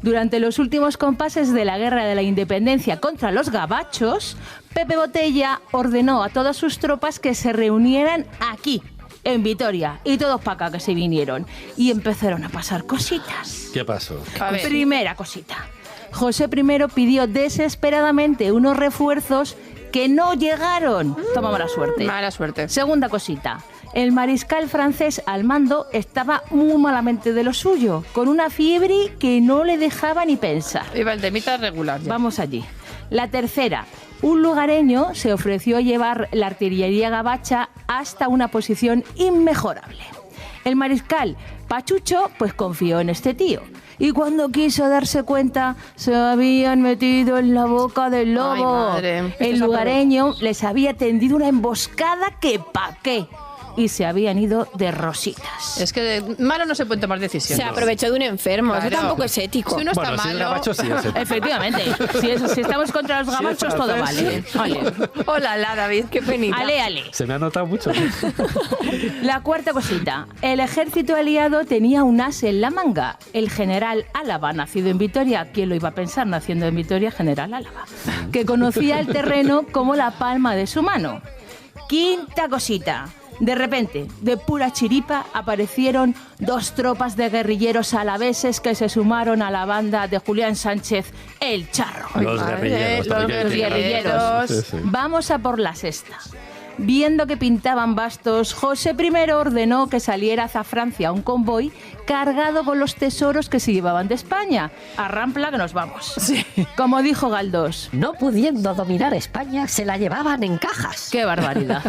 Durante los últimos compases de la Guerra de la Independencia contra los gabachos, Pepe Botella ordenó a todas sus tropas que se reunieran aquí, en Vitoria, y todos para acá que se vinieron. Y empezaron a pasar cositas. ¿Qué pasó? A ver. Primera cosita. José I pidió desesperadamente unos refuerzos que no llegaron. Toma mala suerte. Mala suerte. Segunda cosita. El mariscal francés al mando estaba muy malamente de lo suyo, con una fiebre que no le dejaba ni pensar. Iba el temita regular. Ya. Vamos allí. La tercera. Un lugareño se ofreció a llevar la artillería gabacha hasta una posición inmejorable. El mariscal Pachucho pues confió en este tío. Y cuando quiso darse cuenta, se habían metido en la boca del lobo. Ay, madre. El lugareño les había tendido una emboscada que pa' qué. Y se habían ido de rositas. Es que de malo no se pueden tomar decisiones. Se aprovechó de un enfermo. Eso Claro. tampoco es ético. Si uno está Bueno, si es malo... gabacho, sí es ético. Efectivamente. Si estamos contra los gabachos, todo vale. Vale. Hola, David. Qué penita. Ale, ale. Se me ha notado mucho. La cuarta cosita. El ejército aliado tenía un as en la manga. El general Álava, nacido en Vitoria, ¿quién lo iba a pensar? Naciendo en Vitoria, general Álava, que conocía el terreno como la palma de su mano. Quinta cosita. De repente, de pura chiripa, aparecieron 2 tropas de guerrilleros alaveses que se sumaron a la banda de Julián Sánchez, El Charro. Los guerrilleros. los también hay que decir. guerrilleros. Sí, sí. Vamos a por la sexta. Viendo que pintaban bastos, José I ordenó que saliera hacia Francia un convoy cargado con los tesoros que se llevaban de España. A Rampla que nos vamos. Como dijo Galdós. No pudiendo dominar España, se la llevaban en cajas. ¡Qué barbaridad!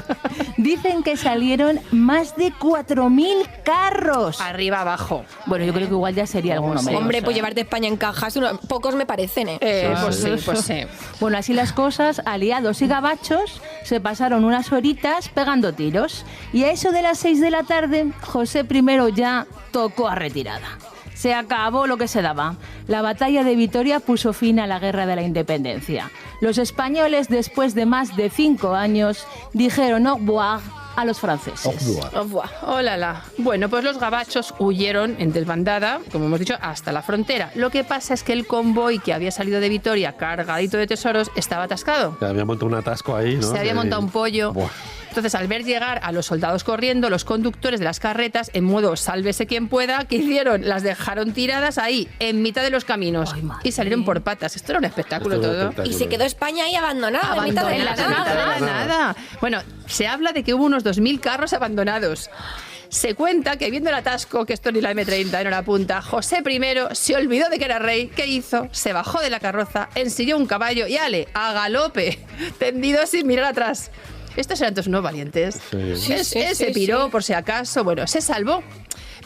Dicen que salieron más de 4.000 carros. Arriba, abajo. Bueno, yo creo que igual ya sería alguno menos. Hombre, pues llevarte España en cajas, pocos me parecen, ¿eh? Pues sí, pues sí. Bueno, así las cosas, aliados y gabachos se pasaron unas horitas pegando tiros. Y a eso de las 6 de la tarde, José I ya tocó a retirada. Se acabó lo que se daba. La batalla de Vitoria puso fin a la Guerra de la Independencia. Los españoles, después de más de 5 años, dijeron au revoir a los franceses. Hola. Bueno, pues los gabachos huyeron en desbandada, como hemos dicho, hasta la frontera. Lo que pasa es que el convoy que había salido de Vitoria cargadito de tesoros estaba atascado. Se había montado un atasco ahí, ¿no? Se había montado un pollo. Buah. Entonces, al ver llegar a los soldados corriendo, los conductores de las carretas, en modo sálvese quien pueda, ¿qué hicieron? Las dejaron tiradas ahí, en mitad de los caminos. Ay, madre. Y salieron por patas. Esto era un espectáculo Esto es un todo. espectáculo. Y se quedó España ahí abandonada, en mitad de la Nada. Bueno, se habla de que hubo unos 2.000 carros abandonados. Se cuenta que viendo el atasco, que esto ni la M30 no la punta, José I se olvidó de que era rey. ¿Qué hizo? Se bajó de la carroza, ensilló un caballo y ale, a galope, tendido sin mirar atrás. Estos eran todos unos valientes. Sí. Se piró por si acaso, bueno, se salvó.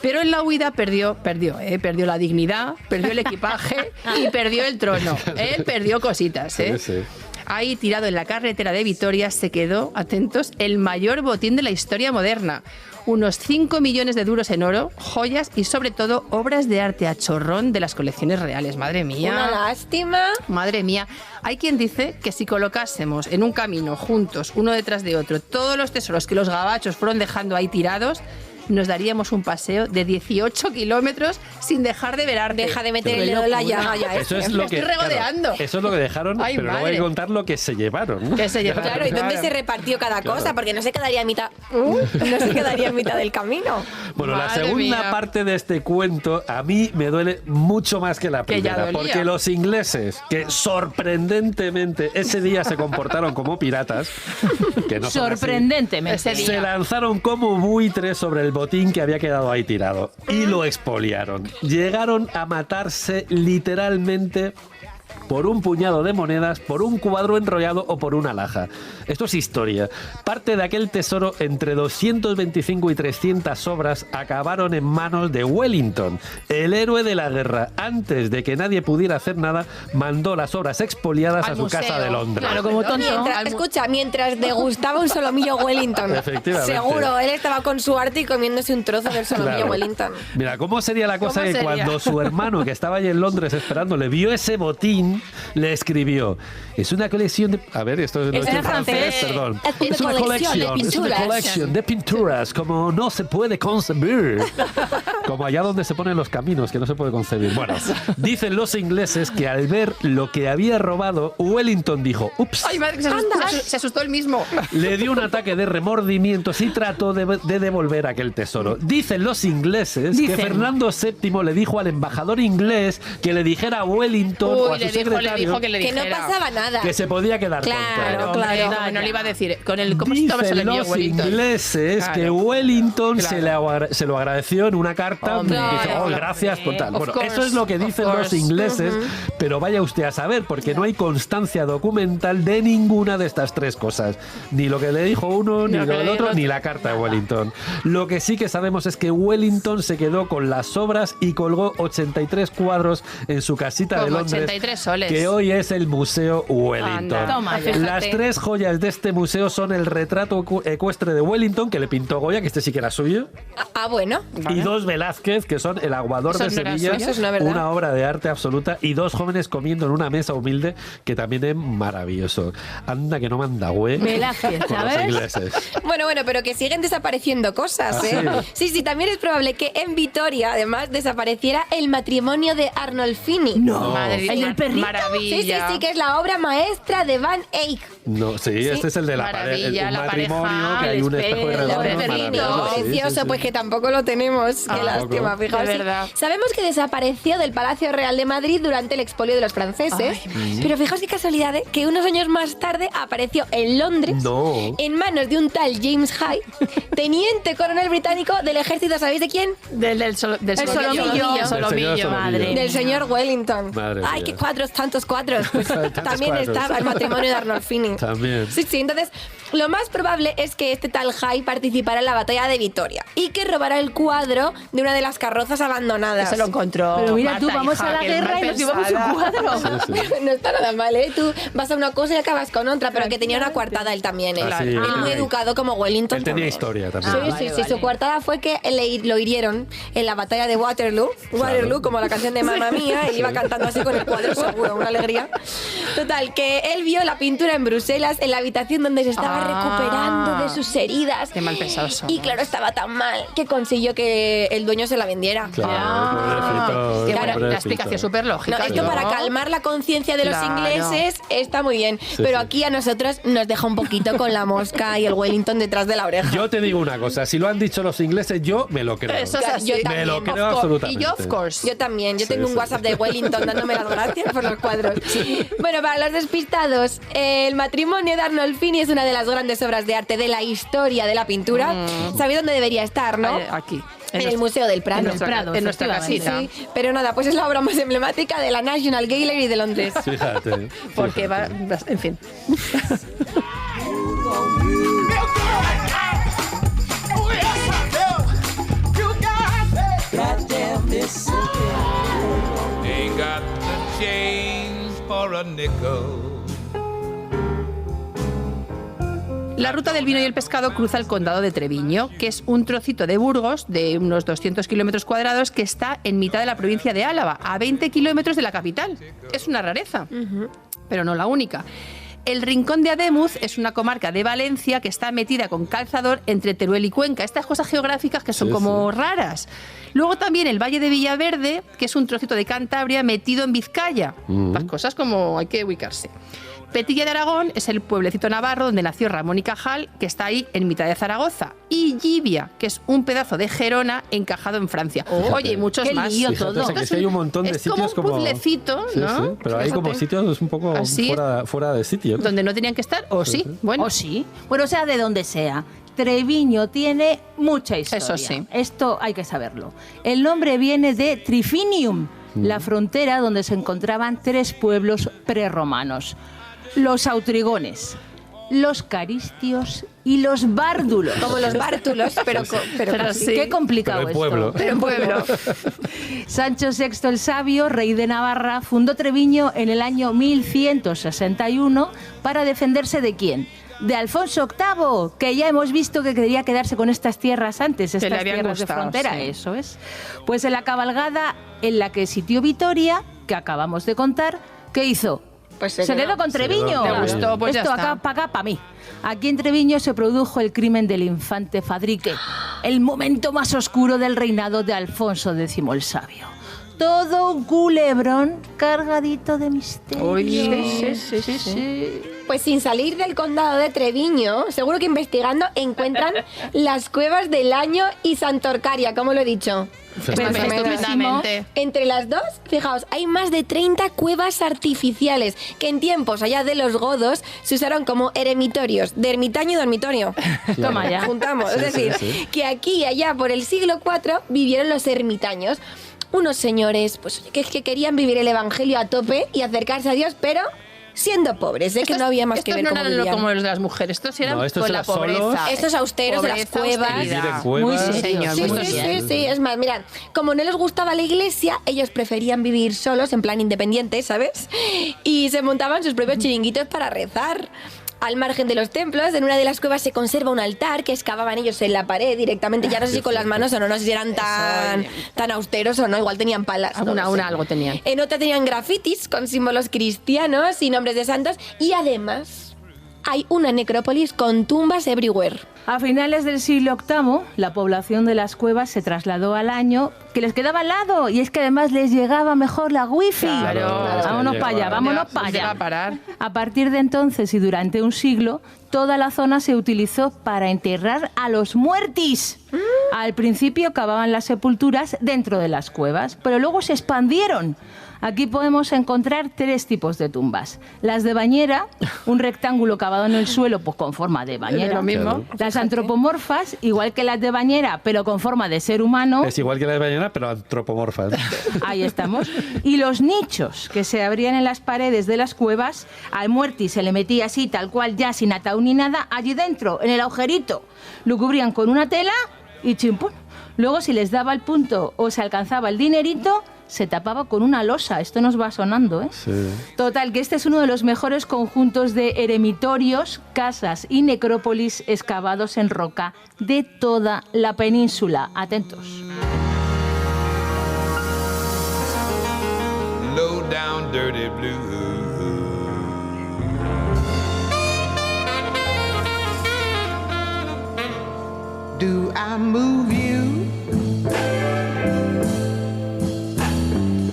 Pero en la huida perdió la dignidad, perdió el equipaje y perdió el trono. Él perdió cositas, ¿eh? Sí. Ahí, tirado en la carretera de Vitoria, se quedó, atentos, el mayor botín de la historia moderna. Unos 5 millones de duros en oro, joyas y, sobre todo, obras de arte a chorrón de las colecciones reales. Madre mía. Una lástima. Madre mía. Hay quien dice que si colocásemos en un camino, juntos, uno detrás de otro, todos los tesoros que los gabachos fueron dejando ahí tirados, nos daríamos un paseo de 18 kilómetros sin dejar de ver arte. Deja de meter el dedo en la llaga ya. Eso es lo que, estoy regodeando. claro, eso es lo que dejaron, Ay, pero luego hay madre. que contar lo que se llevaron, ¿no? Que se llevaron. Claro, ¿y dónde Claro. se repartió cada cosa? Porque no se quedaría en mitad. No se quedaría en mitad del camino. Bueno, la Madre segunda mía. parte de este cuento a mí me duele mucho más que la Que ya primera, dolía. porque los ingleses, que sorprendentemente ese día se comportaron como piratas, que no son así, Sorprendentemente. Ese día. se lanzaron como buitres sobre el botín que había quedado ahí tirado y lo expoliaron. Llegaron a matarse literalmente por un puñado de monedas, por un cuadro enrollado o por una alhaja. Esto es historia. Parte de aquel tesoro, entre 225 y 300 obras, acabaron en manos de Wellington, el héroe de la guerra. Antes de que nadie pudiera hacer nada, mandó las obras expoliadas Al a su museo. casa de Londres. Claro, como tonto. Mientras degustaba un solomillo Wellington. Efectivamente. Seguro, él estaba con su arte y comiéndose un trozo del solomillo Claro. Wellington. Mira, ¿cómo sería la cosa ¿Cómo que sería? cuando su hermano, que estaba allí en Londres esperándole, vio ese botín, le escribió? Es una colección de... A ver, esto no Es es en francés. perdón. Es una colección de es una pinturas. colección de pinturas, como no se puede concebir. Como allá donde se ponen los caminos, que no se puede concebir. Bueno, dicen los ingleses que al ver lo que había robado, Wellington dijo, ups. Ay, madre, que se asustó él mismo. Le dio un ataque de remordimientos y trató de devolver aquel tesoro. Dicen los ingleses que Fernando VII le dijo al embajador inglés que le dijera a Wellington o a su le secretario dijo que le Que dijera. no pasaba nada. que se podía quedar con Claro, todo. claro. Hombre, no le iba a decir. Con el ¿cómo se llama? Se le Dicen envió los Wellington. ingleses Claro. que Wellington Claro. se lo agradeció en una carta. Hombre, Dice, oh, claro. gracias por tal. Of Bueno, course, eso es lo que of dicen los course. ingleses, pero vaya usted a saber, porque no hay constancia documental de ninguna de estas tres cosas. Ni lo que le dijo uno, ni Lo lo que del le otro, dijo ni la carta de Wellington. Lo que sí que sabemos es que Wellington se quedó con las obras y colgó 83 cuadros en su casita de Como Londres, 83 soles. que hoy es el Museo Wellington. Anda, Toma, fíjate. Las tres joyas de este museo son el retrato ecuestre de Wellington, que le pintó Goya, que este sí que era suyo, Bueno. y dos Velázquez, que son El Aguador Eso de no era Sevilla, suyo. Eso es una verdad. una obra de arte absoluta, y dos jóvenes comiendo en una mesa humilde, que también es maravilloso. Anda que no manda güey Velázquez, con los ¿sabes? ingleses. Bueno, pero que siguen desapareciendo cosas, ¿Ah, ¿eh? Sí, también es probable que en Vitoria, además, desapareciera el matrimonio de Arnolfini. No, Madre el mía. del perrito? Maravilla. Sí, que es la obra maestra de Van Eyck. No, sí, este es el de la pareja, Maravilla, un la matrimonio, pareja, que hay un el espejo espejo, redondo, el perrito, maravilloso, sí, Precioso, sí, sí. pues que tampoco lo tenemos. Qué Tampoco. lástima, fijaos. De verdad. Sabemos que desapareció del Palacio Real de Madrid durante el expolio de los franceses, pero fijaos qué casualidad, ¿eh? Que unos años más tarde apareció en Londres No. en manos de un tal James Hyde, teniente coronel británico del ejército, ¿sabéis de quién? Del solomillo. Solomillo. Madre. Del señor Wellington. Madre Ay, mía. qué cuadros, tantos cuadros. Pues Tantos también cuadros. estaba el matrimonio de Arnolfini. También. Sí, entonces lo más probable es que este tal Hyde participara en la batalla de Vitoria y que robara el cuadro de una de las carrozas abandonadas. Se lo encontró. Pero mira tú, Marta, vamos hija, a la que guerra mal y nos llevamos pensada. un cuadro. No está nada mal, ¿eh? Tú vas a una cosa y acabas con otra, pero que tenía una coartada él también, ¿eh? Ah, sí, Él él muy tenía- educado como Wellington. Él tenía también. historia Sí, también. sí, su coartada fue que lo hirieron en la batalla de Waterloo. Waterloo, como la canción de Mamma Mía, y iba cantando así con el cuadro seguro, una alegría. Total, que él vio la pintura en Bruselas, en la habitación donde se estaba recuperando de sus heridas. Qué mal pensados somos. Y claro, estaba tan mal que consiguió que el dueño se la vendiera. Claro, pobrecito, Qué buena, pobrecito. la explicación súper No, lógica. esto ¿no? para calmar la conciencia de los Claro. ingleses está muy bien, pero sí. aquí a nosotros nos deja un poquito con la mosca y el Wellington detrás de la oreja. Yo te digo una cosa, si lo han dicho los ingleses, yo me lo creo. Eso es así. Yo me también, lo of creo course. absolutamente. Y yo, of course. Yo también, yo Sí, tengo un sí. WhatsApp de Wellington dándome las gracias por los cuadros. Bueno, para los despistados, el matrimonio de Arnolfini es una de las grandes obras de arte de la historia de la pintura. ¿Sabéis dónde debería estar, no? Aquí. En el Museo del Prado. En nuestra, Prado, en nuestra efectivamente. casita. Sí, pero nada, pues es la obra más emblemática de la National Gallery de Londres. Fíjate. Porque va, en fin. Ain't got the change for a nickel. La ruta del vino y el pescado cruza el condado de Treviño, que es un trocito de Burgos de unos 200 kilómetros cuadrados que está en mitad de la provincia de Álava, a 20 kilómetros de la capital. Es una rareza, pero no la única. El Rincón de Ademuz es una comarca de Valencia que está metida con calzador entre Teruel y Cuenca. Estas cosas geográficas que son como raras. Luego también el Valle de Villaverde, que es un trocito de Cantabria metido en Vizcaya. Las cosas como hay que ubicarse. Petilla de Aragón es el pueblecito navarro donde nació Ramón y Cajal, que está ahí en mitad de Zaragoza. Y Llivia, que es un pedazo de Gerona encajado en Francia. Oye, y muchos qué más. lío Fíjate, todo. o sea, que sí hay un montón de es sitios como un puzzlecito, Sí, ¿no? sí, pero hay como Fíjate. sitios un poco Así. fuera de sitio. Donde no tenían que estar, o sí. Bueno, ¿O sí? Bueno, sea de donde sea. Treviño tiene mucha historia. Eso sí. Esto hay que saberlo. El nombre viene de Trifinium, la frontera donde se encontraban 3 pueblos prerromanos. Los autrigones, los caristios y los bárdulos. Como los bártulos, pero sí. Qué complicado Pero en pueblo. esto. pero en pueblo. Sancho VI el Sabio, rey de Navarra, fundó Treviño en el año 1161 para defenderse ¿de quién? De Alfonso VIII, que ya hemos visto que quería quedarse con estas tierras antes, le estas habían tierras gustado, de frontera, sí. eso es. Pues en la cabalgada en la que sitió Vitoria, que acabamos de contar, ¿qué hizo? Pues se quedó con Treviño. quedó. ¿Te gustó? Pues ya Esto está. acá para acá, para mí. Aquí en Treviño se produjo el crimen del infante Fadrique, el momento más oscuro del reinado de Alfonso X el Sabio. Todo un culebrón cargadito de misterio. Uy, sí. Pues sin salir del condado de Treviño, seguro que investigando encuentran las cuevas del Año y Santorcaria, como lo he dicho. Estupendamente. Entre las dos, fijaos, hay más de 30 cuevas artificiales que en tiempos allá de los godos se usaron como eremitorios, de ermitaño y dormitorio. Toma ya. Juntamos. Sí, Es decir, sí. que aquí y allá por el siglo IV vivieron los ermitaños. Unos señores pues, que querían vivir el evangelio a tope y acercarse a Dios, pero siendo pobres, que no había más que estos ver no cómo eran vivían. como los de las mujeres, estos eran No, estos con la eran solos. pobreza. Estos austeros de las Pobreza, cuevas. austeridad. Vivir en cuevas. Muy señor, Sí, muy sí, bien. sí, sí, es más, mirad, como no les gustaba la iglesia, ellos preferían vivir solos, en plan independiente, ¿sabes? Y se montaban sus propios chiringuitos para rezar. Al margen de los templos, en una de las cuevas se conserva un altar que excavaban ellos en la pared directamente, ya no sé si con las manos o no, no sé si eran tan austeros o no, igual tenían palas. no lo sé. Algo tenían. En otra tenían grafitis con símbolos cristianos y nombres de santos y además hay una necrópolis con tumbas everywhere. A finales del siglo VIII, la población de las cuevas se trasladó al año que les quedaba al lado, y es que además les llegaba mejor la wifi. Claro. Vámonos para allá, vámonos para ¿Dónde va a allá. parar? A partir de entonces y durante un siglo, toda la zona se utilizó para enterrar a los muertis. Al principio cavaban las sepulturas dentro de las cuevas, pero luego se expandieron. Aquí podemos encontrar 3 tipos de tumbas. Las de bañera, un rectángulo cavado en el suelo pues con forma de bañera. Lo mismo. Las antropomorfas, igual que las de bañera, pero con forma de ser humano. Es igual que la de ballena, pero antropomorfa. Ahí estamos. Y los nichos que se abrían en las paredes de las cuevas, al muerti se le metía así, tal cual, ya sin ataúd ni nada, allí dentro, en el agujerito. Lo cubrían con una tela y chimpún. Luego, si les daba el punto o se alcanzaba el dinerito, se tapaba con una losa. Esto nos va sonando, ¿eh? Sí. Total, que este es uno de los mejores conjuntos de eremitorios, casas y necrópolis excavados en roca de toda la península. Atentos. Low down, dirty blue. Do I move you?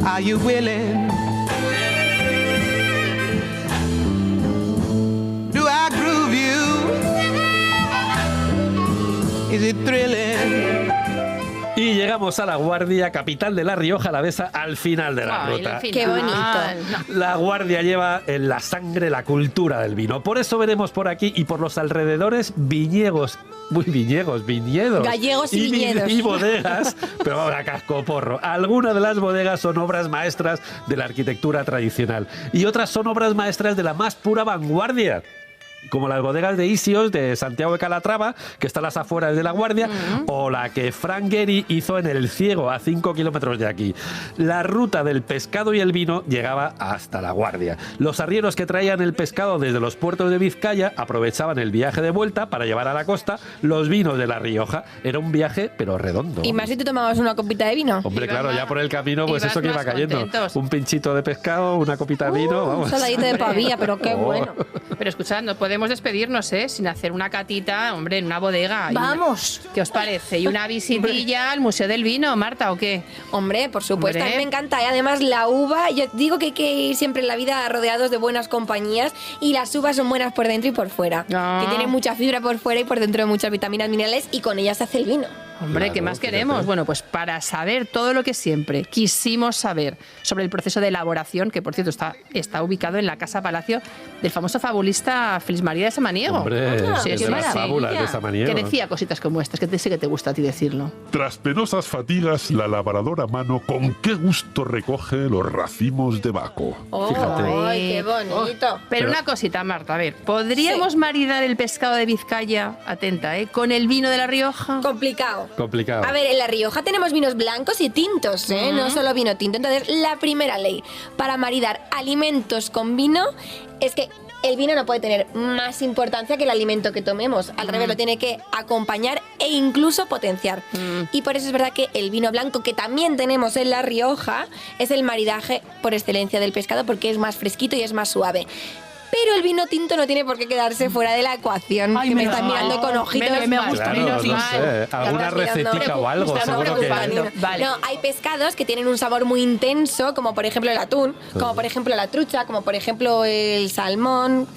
Are you willing? Do I groove you? Is it thrilling? Y llegamos a La Guardia, capital de La Rioja Alavesa, al final de la Ay, ruta. al final. Qué bonito. La Guardia lleva en la sangre la cultura del vino. Por eso veremos por aquí y por los alrededores viñedos. Gallegos y viñedos. Y bodegas, pero vamos a cascoporro. Algunas de las bodegas son obras maestras de la arquitectura tradicional y otras son obras maestras de la más pura vanguardia, como las bodegas de Isios de Santiago de Calatrava, que está a las afueras de La Guardia, o la que Frank Gehry hizo en El Ciego, a 5 kilómetros de aquí. La ruta del pescado y el vino llegaba hasta La Guardia. Los arrieros que traían el pescado desde los puertos de Vizcaya aprovechaban el viaje de vuelta para llevar a la costa los vinos de La Rioja. Era un viaje, pero redondo. Y más si te tomabas una copita de vino. Hombre, Ibas claro, más- ya por el camino, pues ibas eso que iba más cayendo. contentos. Un pinchito de pescado, una copita de vino, Un vamos. saladito de pavía, pero qué Oh. bueno. Pero escuchad, no podemos despedirnos, ¿eh? Sin hacer una catita, hombre, en una bodega. ¡Vamos! ¿Qué os parece? ¿Y una visitilla al Museo del Vino, Marta, o qué? Hombre, por supuesto, Hombre. a mí me encanta. Y además la uva, yo digo que hay que ir siempre en la vida rodeados de buenas compañías, y las uvas son buenas por dentro y por fuera. Ah. Que tienen mucha fibra por fuera y por dentro muchas vitaminas, minerales, y con ellas se hace el vino. Hombre, Claro, ¿qué más fíjate. queremos? Bueno, pues para saber todo lo que siempre quisimos saber sobre el proceso de elaboración, que por cierto está ubicado en la Casa Palacio del famoso fabulista Félix María de Samaniego. Hombre, Sí, es qué de las maravilla. fábulas de Samaniego. Que decía cositas como estas, que sé que te gusta a ti decirlo. Tras penosas fatigas, la labradora a mano con qué gusto recoge los racimos de Baco. Fíjate. ¡Ay, qué bonito! Pero una cosita, Marta, a ver, ¿podríamos maridar el pescado de Vizcaya, atenta, con el vino de La Rioja? Complicado. Complicado. A ver, en La Rioja tenemos vinos blancos y tintos, ¿eh? No solo vino tinto. Entonces, la primera ley para maridar alimentos con vino es que el vino no puede tener más importancia que el alimento que tomemos. Al revés, lo tiene que acompañar e incluso potenciar. Y por eso es verdad que el vino blanco, que también tenemos en La Rioja, es el maridaje por excelencia del pescado, porque es más fresquito y es más suave. Pero el vino tinto no tiene por qué quedarse fuera de la ecuación. Ay, que me menos están mal. mirando con ojitos. Menos mal. Claro, menos no mal. sé, alguna Estás mirando. recetica o algo, Estamos seguro que... preocupando. Vale. No, hay pescados que tienen un sabor muy intenso, como por ejemplo el atún, como por ejemplo la trucha, como por ejemplo el salmón.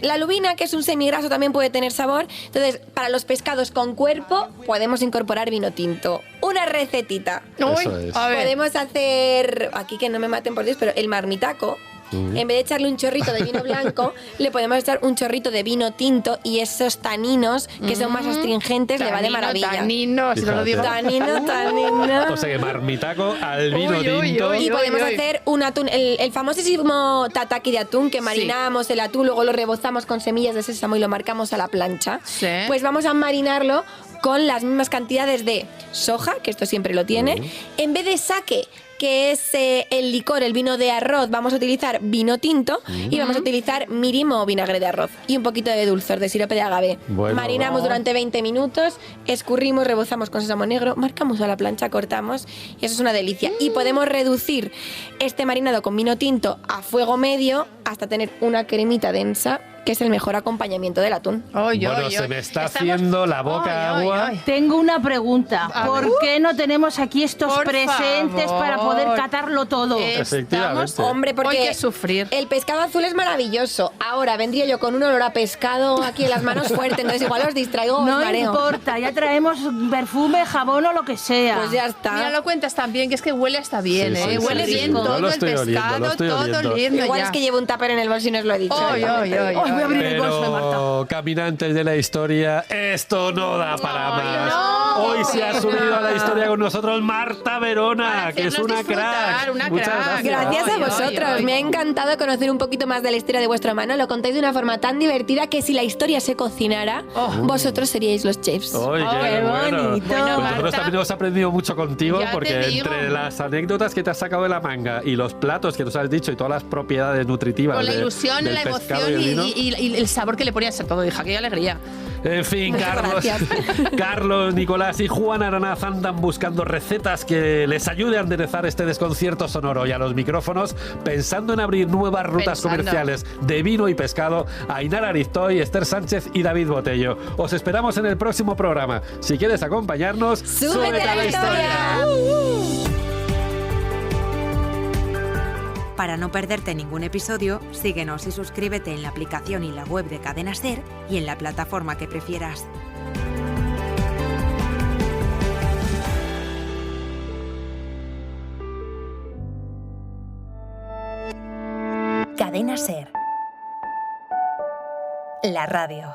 La lubina, que es un semigraso, también puede tener sabor. Entonces, para los pescados con cuerpo, podemos incorporar vino tinto. Una recetita. Eso es. A ver. Podemos hacer, aquí que no me maten por Dios, pero el marmitaco. En vez de echarle un chorrito de vino blanco, le podemos echar un chorrito de vino tinto, y esos taninos, que son más astringentes, le va de maravilla. Tanino, si no lo digo. Fíjate. Tanino. O sea que marmitaco al vino Uy, uy, tinto. uy. Y podemos hacer un atún, el famosísimo tataki de atún, que Sí. marinamos el atún, luego lo rebozamos con semillas de sésamo y lo marcamos a la plancha. Sí. Pues vamos a marinarlo con las mismas cantidades de soja, que esto siempre lo tiene. En vez de sake, que es el licor, el vino de arroz, vamos a utilizar vino tinto, y vamos a utilizar mirin o vinagre de arroz y un poquito de dulzor, de sirope de agave. Bueno. Marinamos durante 20 minutos, escurrimos, rebozamos con sésamo negro, marcamos a la plancha, cortamos, y eso es una delicia. Y podemos reducir este marinado con vino tinto a fuego medio hasta tener una cremita densa que es el mejor acompañamiento del atún. Bueno, se me está haciendo la boca agua. Tengo una pregunta. A ¿Por ver. qué no tenemos aquí estos Por presentes favor. para poder catarlo todo? Efectivamente. Hombre, porque Hay que sufrir. el pescado azul es maravilloso. Ahora vendría yo con un olor a pescado aquí en las manos fuerte, entonces igual os distraigo, os No mareo. importa, ya traemos perfume, jabón o lo que sea. Pues ya está. Mira, lo cuentas también, que es que huele hasta bien, Sí, ¿eh? sí, Huele sí, bien sí. todo Yo lo el estoy oliendo, pescado, lo estoy todo oliendo. oliendo Igual ya. es que llevo un tupper en el bolso y no os lo he dicho. Oy, oy, oy, Ay, voy a abrir oy. el bolso de Marta. Pero, caminantes de la historia, esto no da para Ay, más. no. Hoy se ha subido a la historia con nosotros Marta Verona, Para que es hacernos una disfrutar, crack. una Muchas crack. gracias. Gracias a Ay, vosotros. ay, ay. Me ha encantado conocer un poquito más de la historia de vuestra mano. Lo contáis de una forma tan divertida que si la historia se cocinara, vosotros seríais los chefs. Oye, Qué qué bueno. bonito. Pues nosotros Marta, también hemos aprendido mucho contigo, ya te porque digo. entre las anécdotas que te has sacado de la manga y los platos que nos has dicho y todas las propiedades nutritivas Con la de- ilusión, del la pescado emoción y el vino. y el sabor que le ponías a todo, hija, qué alegría. En fin, Muchas Carlos, gracias. Carlos, Nicolás y Juan Aranaz andan buscando recetas que les ayuden a enderezar este desconcierto sonoro, y a los micrófonos, pensando en abrir nuevas rutas Pensando. comerciales de vino y pescado, Ainara Ariztoy, Esther Sánchez y David Botello. Os esperamos en el próximo programa. Si quieres acompañarnos, ¡Súbete a la historia! Para no perderte ningún episodio, síguenos y suscríbete en la aplicación y la web de Cadena SER y en la plataforma que prefieras. Cadena SER. La radio.